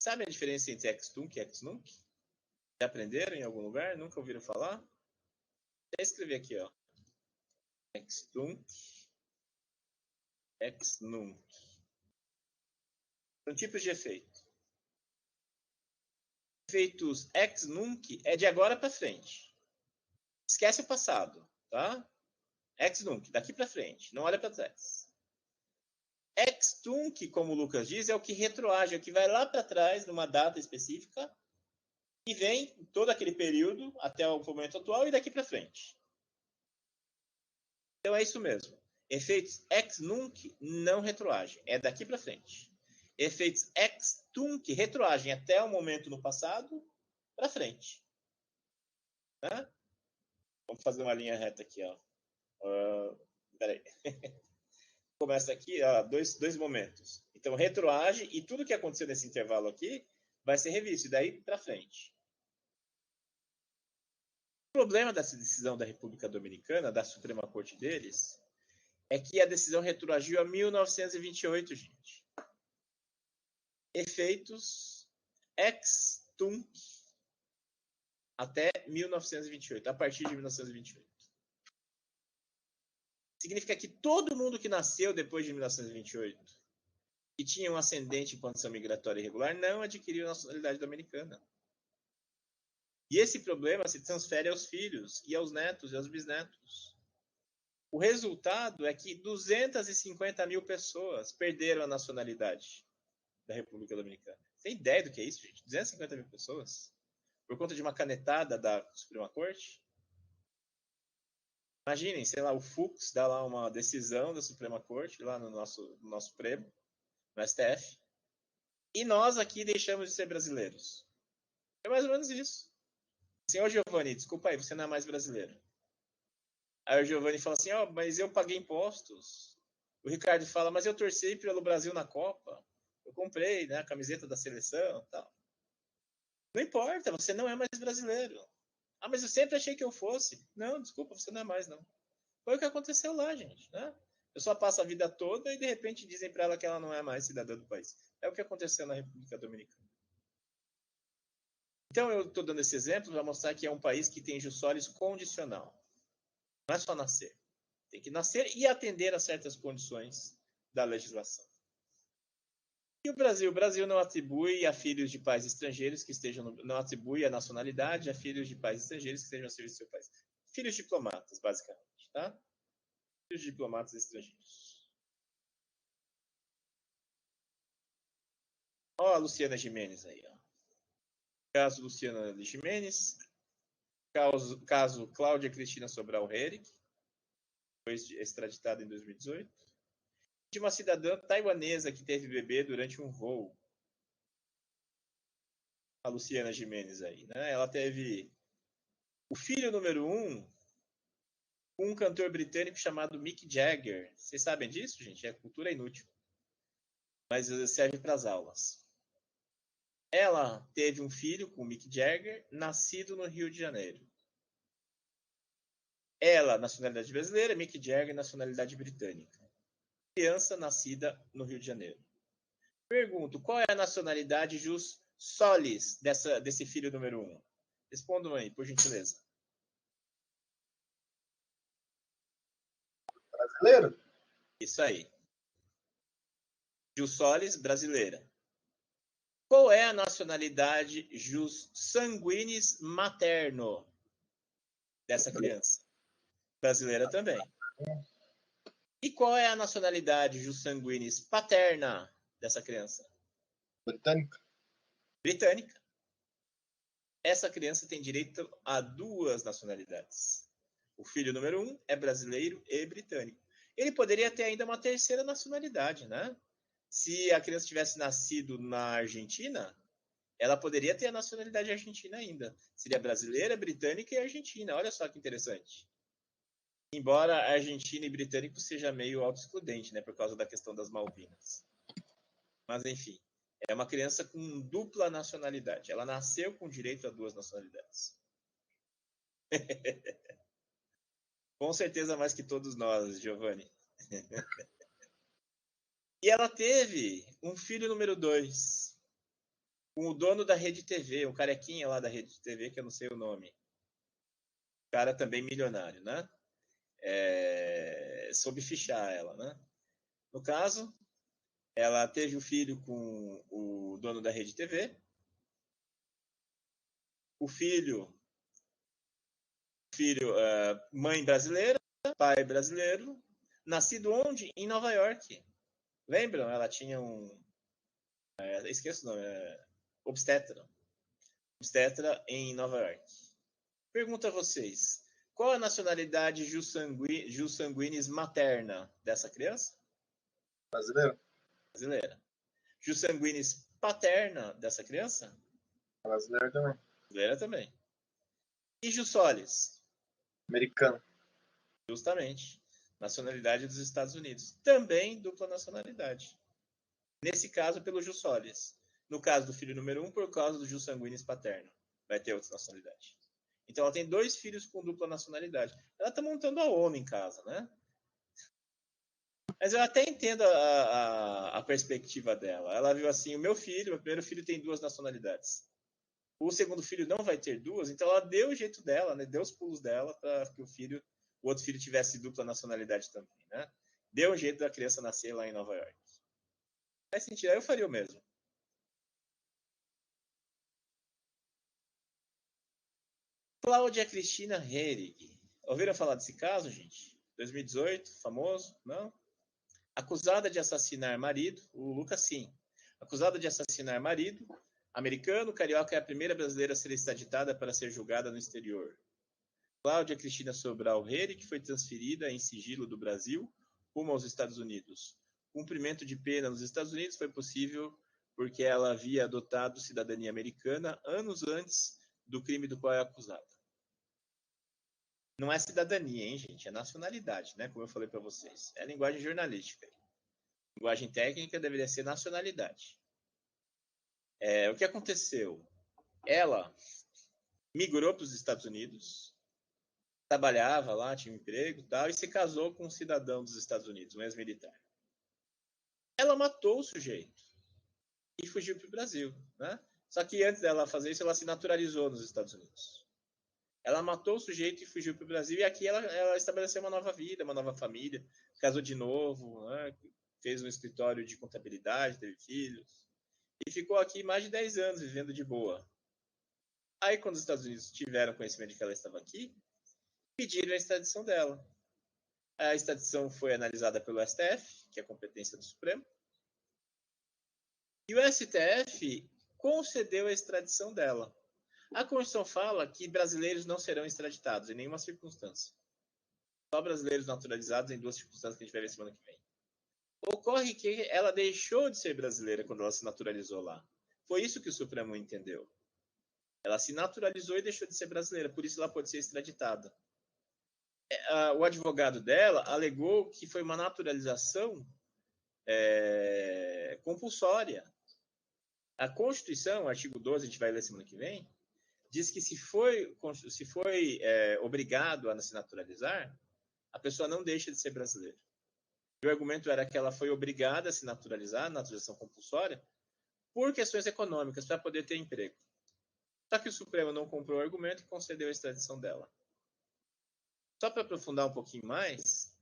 Sabe a diferença entre ex tunc e ex nunc? Já aprenderam em algum lugar? Nunca ouviram falar? Vou escrever aqui, ó. Ex tunc, ex nunc. São tipos de efeito. Efeitos ex nunc é de agora para frente. Esquece o passado, tá? Ex nunc, daqui para frente, não olha para trás. Ex tunc, como o Lucas diz, é o que retroage, é o que vai lá para trás numa data específica e vem todo aquele período até o momento atual e daqui para frente. Então é isso mesmo. Efeitos ex nunc não retroagem, é daqui para frente. Efeitos ex tunc retroagem até o momento no passado para frente. Tá? Vamos fazer uma linha reta aqui, ó. Peraí. Começa aqui, ó, dois momentos. Então, retroage e tudo que aconteceu nesse intervalo aqui vai ser revisto, e daí para frente. O problema dessa decisão da República Dominicana, da Suprema Corte deles, é que a decisão retroagiu a 1928, gente. Efeitos ex tunc até 1928, a partir de 1928. Significa que todo mundo que nasceu depois de 1928 e tinha um ascendente em condição migratória irregular não adquiriu nacionalidade dominicana. E esse problema se transfere aos filhos e aos netos e aos bisnetos. O resultado é que 250 mil pessoas perderam a nacionalidade da República Dominicana. Tem ideia do que é isso, gente? 250 mil pessoas? Por conta de uma canetada da Suprema Corte? Imaginem, sei lá, o Fux dá lá uma decisão da Suprema Corte, lá no nosso Supremo, no STF, e nós aqui deixamos de ser brasileiros. É mais ou menos isso. Senhor Giovanni, desculpa aí, você não é mais brasileiro. Aí o Giovanni fala assim, ó, mas eu paguei impostos. O Ricardo fala, mas eu torci pelo Brasil na Copa. Eu comprei, né, a camiseta da seleção e tal. Não importa, você não é mais brasileiro. Ah, mas eu sempre achei que eu fosse. Não, desculpa, você não é mais, não. Foi o que aconteceu lá, gente, né? A pessoa passa a vida toda e de repente dizem para ela que ela não é mais cidadã do país. É o que aconteceu na República Dominicana. Então eu estou dando esse exemplo para mostrar que é um país que tem jus solis condicional. Não é só nascer. Tem que nascer e atender a certas condições da legislação. E o Brasil? O Brasil não atribui a filhos de pais estrangeiros que estejam não atribui a nacionalidade a filhos de pais estrangeiros que estejam a serviço do seu país. Filhos diplomatas, basicamente, tá? Filhos de diplomatas estrangeiros. Ó a Luciana Gimenez aí, ó. Caso Luciana Gimenez. Caso Cláudia Cristina Sobral Herrick, foi extraditada em 2018. De uma cidadã taiwanesa que teve bebê durante um voo. A Luciana Gimenez aí, né? Ela teve o filho número 1 com um cantor britânico chamado Mick Jagger. Vocês sabem disso, gente? É cultura inútil. Mas serve para as aulas. Ela teve um filho com o Mick Jagger, nascido no Rio de Janeiro. Ela, nacionalidade brasileira, Mick Jagger, nacionalidade britânica. Criança nascida no Rio de Janeiro. Pergunto, qual é a nacionalidade jus solis desse filho número 1? Respondam aí, por gentileza. Brasileiro? Isso aí. Jus solis brasileira. Qual é a nacionalidade jus sanguinis materno dessa criança? Brasileira também. E qual é a nacionalidade jus sanguinis paterna dessa criança? Britânica. Britânica. essa criança tem direito a 2 nacionalidades. O filho número 1 é brasileiro e britânico. Ele poderia ter ainda uma terceira nacionalidade, né? Se a criança tivesse nascido na Argentina, ela poderia ter a nacionalidade argentina ainda. Seria brasileira, britânica e argentina. Olha só que interessante. Embora argentino e britânico seja meio auto-excludente, né? Por causa da questão das Malvinas. Mas, enfim. É uma criança com dupla nacionalidade. Ela nasceu com direito a 2 nacionalidades. Com certeza mais que todos nós, Giovanni. E ela teve um filho número 2, com o dono da Rede TV, um carequinha lá da Rede TV, que eu não sei o nome. Cara também milionário, né? Soube fichar ela, né? No caso, ela teve um filho com o dono da Rede TV. O filho, mãe brasileira, pai brasileiro, nascido onde? Em Nova York. Lembram? Ela tinha esqueço o nome, obstetra. Obstetra em Nova York. Pergunto a vocês, qual a nacionalidade jus sanguinis materna dessa criança? Brasileiro? Brasileira. Jus sanguinis paterna dessa criança? Brasileiro também. Brasileira também. E jus solis? Americano. Justamente. Nacionalidade dos Estados Unidos. Também dupla nacionalidade. Nesse caso, pelo jus solis. No caso do filho número 1, por causa do jus sanguinis paterno. Vai ter outra nacionalidade. Então, ela tem 2 filhos com dupla nacionalidade. Ela está montando a ONU em casa, né? Mas eu até entendo a perspectiva dela. Ela viu assim, o meu primeiro filho tem 2 nacionalidades. O segundo filho não vai ter 2, então ela deu o jeito dela, né? Deu os pulos dela para que o outro filho tivesse dupla nacionalidade também, né? Deu um jeito da criança nascer lá em Nova York. Faz sentido, eu faria o mesmo. Cláudia Cristina Heyrig. Ouviram falar desse caso, gente? 2018, famoso, não? Acusada de assassinar marido, o Lucas sim. Acusada de assassinar marido, americano, carioca é a primeira brasileira a ser extraditada para ser julgada no exterior. Cláudia Cristina Sobral Heyrig foi transferida em sigilo do Brasil rumo aos Estados Unidos. O cumprimento de pena nos Estados Unidos foi possível porque ela havia adotado cidadania americana anos antes do crime do qual é acusada. Não é cidadania, hein, gente? É nacionalidade, né? Como eu falei para vocês. É linguagem jornalística. Linguagem técnica deveria ser nacionalidade. O que aconteceu? Ela migrou para os Estados Unidos, trabalhava lá, tinha um emprego e tal, e se casou com um cidadão dos Estados Unidos, um ex-militar. Ela matou o sujeito e fugiu para o Brasil, né? Só que antes dela fazer isso, ela se naturalizou nos Estados Unidos. Ela matou o sujeito e fugiu para o Brasil, e aqui ela estabeleceu uma nova vida, uma nova família, casou de novo, né? Fez um escritório de contabilidade, teve filhos, e ficou aqui mais de 10 anos vivendo de boa. Aí, quando os Estados Unidos tiveram conhecimento de que ela estava aqui, pediram a extradição dela. A extradição foi analisada pelo STF, que é a competência do Supremo, e o STF concedeu a extradição dela. A Constituição fala que brasileiros não serão extraditados em nenhuma circunstância. Só brasileiros naturalizados em 2 circunstâncias que a gente vai ver semana que vem. Ocorre que ela deixou de ser brasileira quando ela se naturalizou lá. Foi isso que o Supremo entendeu. Ela se naturalizou e deixou de ser brasileira, por isso ela pode ser extraditada. O advogado dela alegou que foi uma naturalização compulsória. A Constituição, artigo 12, a gente vai ler semana que vem, diz que se foi obrigado a se naturalizar, a pessoa não deixa de ser brasileira. E o argumento era que ela foi obrigada a se naturalizar, naturalização compulsória, por questões econômicas, para poder ter emprego. Só que o Supremo não comprou o argumento e concedeu a extradição dela. Só para aprofundar um pouquinho mais,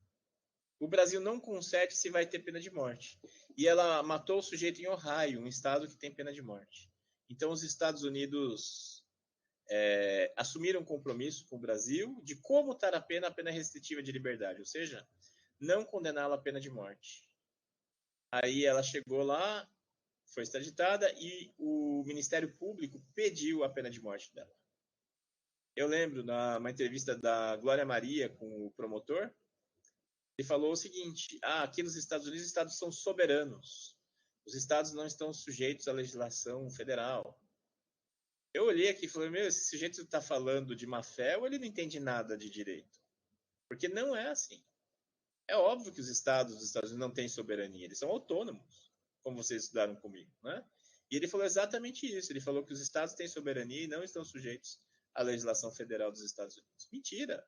o Brasil não concede se vai ter pena de morte. E ela matou o sujeito em Ohio, um estado que tem pena de morte. Então, os Estados Unidos assumiram um compromisso com o Brasil de comutar a pena restritiva de liberdade, ou seja, não condená-la à pena de morte. Aí ela chegou lá, foi extraditada e o Ministério Público pediu a pena de morte dela. Eu lembro, numa entrevista da Glória Maria com o promotor, ele falou o seguinte: aqui nos Estados Unidos, os estados são soberanos. Os estados não estão sujeitos à legislação federal. Eu olhei aqui e falei, esse sujeito está falando de má fé ou ele não entende nada de direito? Porque não é assim. É óbvio que os estados dos Estados Unidos não têm soberania, eles são autônomos, como vocês estudaram comigo, né? E ele falou exatamente isso, ele falou que os estados têm soberania e não estão sujeitos à legislação federal dos Estados Unidos. Mentira!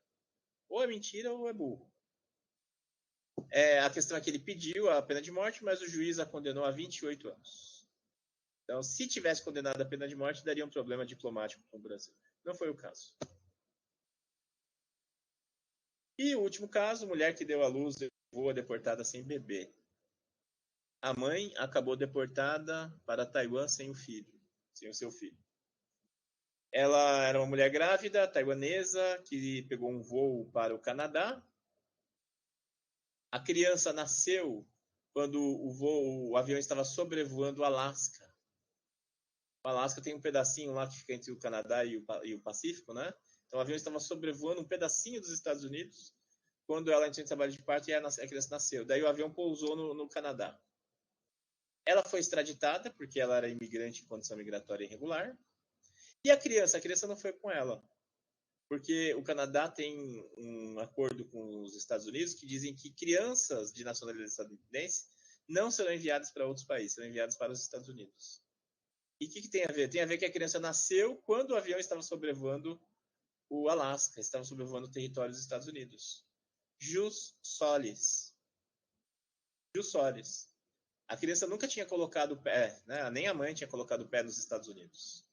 Ou é mentira ou é burro. A questão é que ele pediu a pena de morte, mas o juiz a condenou a 28 anos. Então, se tivesse condenado a pena de morte, daria um problema diplomático com o Brasil. Não foi o caso. E o último caso, mulher que deu à luz voa deportada sem bebê. A mãe acabou deportada para Taiwan sem o seu filho. Ela era uma mulher grávida, taiwanesa, que pegou um voo para o Canadá. A criança nasceu quando o avião estava sobrevoando o Alasca. O Alasca tem um pedacinho lá que fica entre o Canadá e o Pacífico, né? Então o avião estava sobrevoando um pedacinho dos Estados Unidos quando ela entrou em trabalho de parto e a criança nasceu. Daí o avião pousou no Canadá. Ela foi extraditada porque ela era imigrante em condição migratória irregular. E a criança não foi com ela. Porque o Canadá tem um acordo com os Estados Unidos que dizem que crianças de nacionalidade estadunidense não serão enviadas para outros países, serão enviadas para os Estados Unidos. E o que tem a ver? Tem a ver que a criança nasceu quando o avião estava sobrevoando o Alasca, estava sobrevoando o território dos Estados Unidos. Jus solis. Jus solis. A criança nunca tinha colocado o pé, né? Nem a mãe tinha colocado o pé nos Estados Unidos.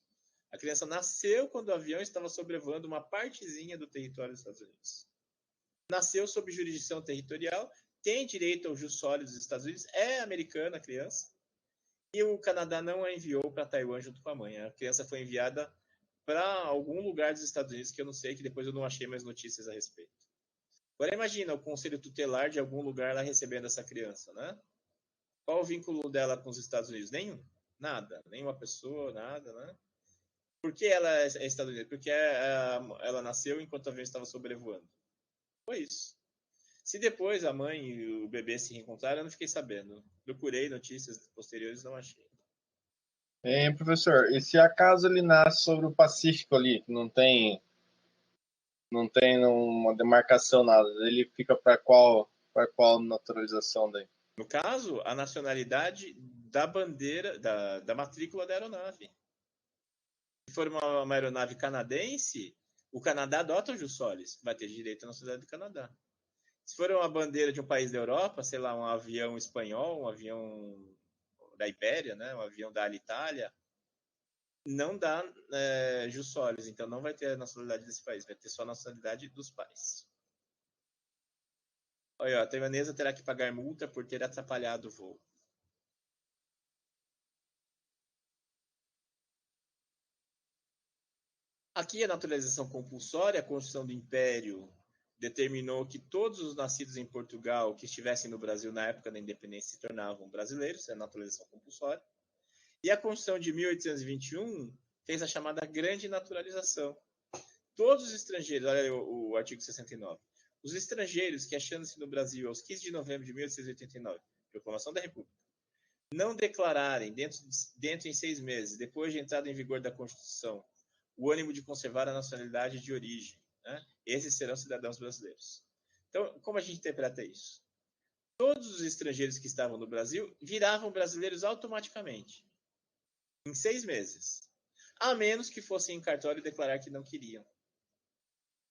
A criança nasceu quando o avião estava sobrevoando uma partezinha do território dos Estados Unidos. Nasceu sob jurisdição territorial, tem direito ao jus soli dos Estados Unidos, é americana a criança, e o Canadá não a enviou para Taiwan junto com a mãe. A criança foi enviada para algum lugar dos Estados Unidos que eu não sei, que depois eu não achei mais notícias a respeito. Agora imagina o conselho tutelar de algum lugar lá recebendo essa criança, né? Qual o vínculo dela com os Estados Unidos? Nenhum. Nada. Nenhuma pessoa, nada, né? Por que ela é estadunidense? Porque ela nasceu enquanto o avião estava sobrevoando. Foi isso. Se depois a mãe e o bebê se reencontraram, eu não fiquei sabendo. Procurei notícias posteriores, não achei. Professor, e se acaso ele nasce sobre o Pacífico ali, que não tem uma demarcação nada, ele fica para qual naturalização daí? No caso, a nacionalidade da bandeira, da matrícula da aeronave. Se for uma aeronave canadense, o Canadá adota o jus solis, vai ter direito à nacionalidade do Canadá. Se for uma bandeira de um país da Europa, sei lá, um avião espanhol, um avião da Ibéria, né, um avião da Alitalia, não dá jus solis, então não vai ter a nacionalidade desse país, vai ter só a nacionalidade dos pais. Olha, a taiwanesa terá que pagar multa por ter atrapalhado o voo. Aqui a naturalização compulsória, a Constituição do Império determinou que todos os nascidos em Portugal que estivessem no Brasil na época da independência se tornavam brasileiros, é a naturalização compulsória. E a Constituição de 1821 fez a chamada grande naturalização. Todos os estrangeiros, olha o artigo 69, os estrangeiros que achando-se no Brasil aos 15 de novembro de 1889, proclamação da República, não declararem dentro em 6 meses, depois de entrada em vigor da Constituição, o ânimo de conservar a nacionalidade de origem, né? Esses serão cidadãos brasileiros. Então, como a gente interpreta isso? Todos os estrangeiros que estavam no Brasil viravam brasileiros automaticamente, em 6 meses, a menos que fossem em cartório e declarar que não queriam.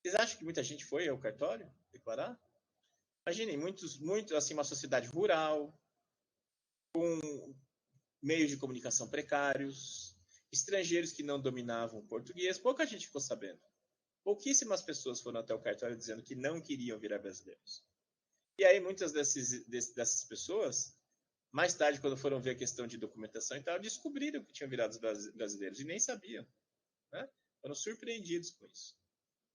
Vocês acham que muita gente foi ao cartório declarar? Imaginem, assim, uma sociedade rural, com meios de comunicação precários, estrangeiros que não dominavam português, pouca gente ficou sabendo. Pouquíssimas pessoas foram até o cartório dizendo que não queriam virar brasileiros. E aí muitas dessas pessoas, mais tarde, quando foram ver a questão de documentação e tal, descobriram que tinham virado brasileiros e nem sabiam, né? Foram surpreendidos com isso.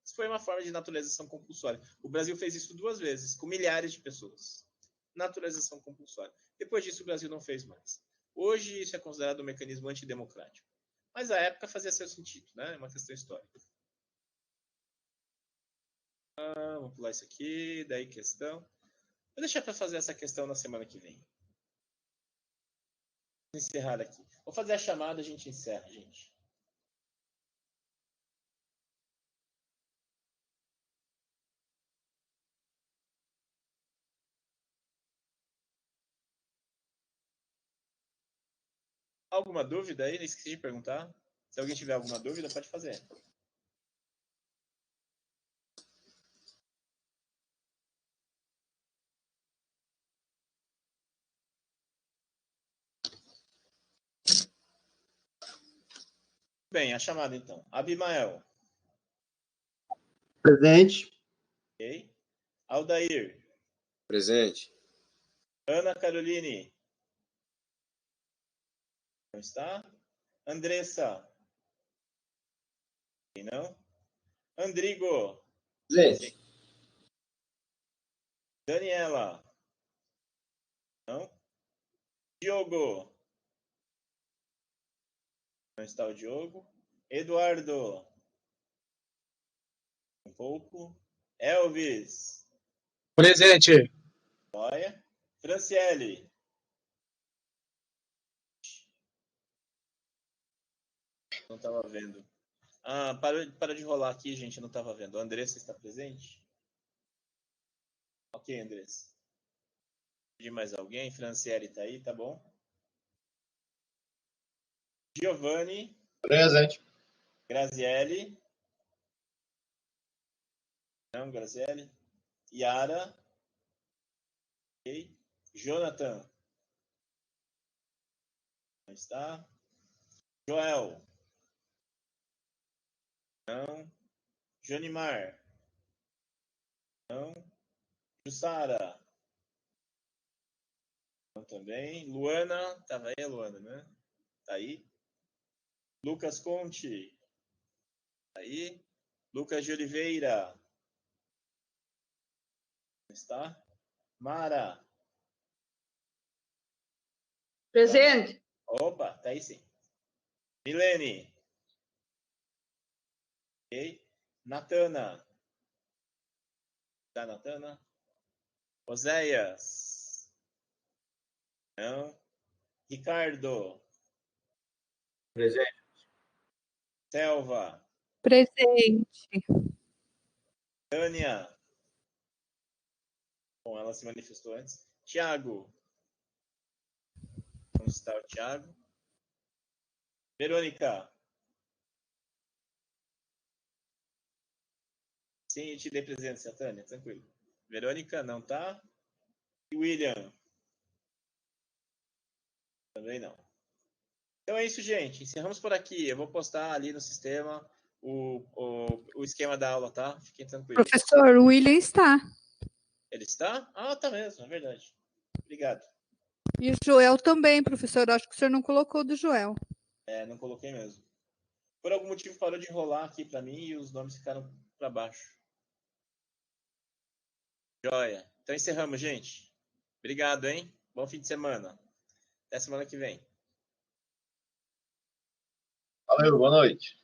Isso foi uma forma de naturalização compulsória. O Brasil fez isso 2 vezes, com milhares de pessoas. Naturalização compulsória. Depois disso, o Brasil não fez mais. Hoje isso é considerado um mecanismo antidemocrático. Mas à época fazia seu sentido, né? É uma questão histórica. Vamos pular isso aqui, daí questão. Vou deixar para fazer essa questão na semana que vem. Vou encerrar aqui. Vou fazer a chamada, a gente encerra, gente. Alguma dúvida aí? Esqueci de perguntar. Se alguém tiver alguma dúvida, pode fazer. Bem, a chamada então. Abimael. Presente. Ok. Aldair. Presente. Ana Caroline. Não está? Andressa. Não? Andrigo. Presente. Daniela. Não? Diogo. Não está o Diogo. Eduardo. Um pouco. Elvis. Presente. Olha. Franciele. Não estava vendo. Para de rolar aqui, gente. Eu não estava vendo. Andressa está presente? Ok, Andressa. De mais alguém? Franciele está aí, tá bom? Giovanni. Presente. Graziele. Não, Graziele. Yara. Ok. Jonathan. Não está. Joel. Não. Jonimar. Não. Jussara. Não também. Luana. Tava aí a Luana, né? Tá aí. Lucas Conte. Tá aí. Lucas de Oliveira. Não está. Mara. Presente. Opa, tá aí sim. Milene. Ok. Natana. Tá, Natana? Oséias. Não. Ricardo. Presente. Selva. Presente. Tânia. Bom, ela se manifestou antes. Tiago. Onde está o Tiago? Verônica. Sim, eu te dei presença, Tânia, tranquilo. Verônica, não tá? E William? Também não. Então é isso, gente. Encerramos por aqui. Eu vou postar ali no sistema o esquema da aula, tá? Fiquem tranquilos. Professor, o William está. Ele está? Ah, tá mesmo, é verdade. Obrigado. E o Joel também, professor. Acho que o senhor não colocou do Joel. Não coloquei mesmo. Por algum motivo parou de rolar aqui para mim e os nomes ficaram para baixo. Joia. Então encerramos, gente. Obrigado, hein? Bom fim de semana. Até semana que vem. Valeu, boa noite.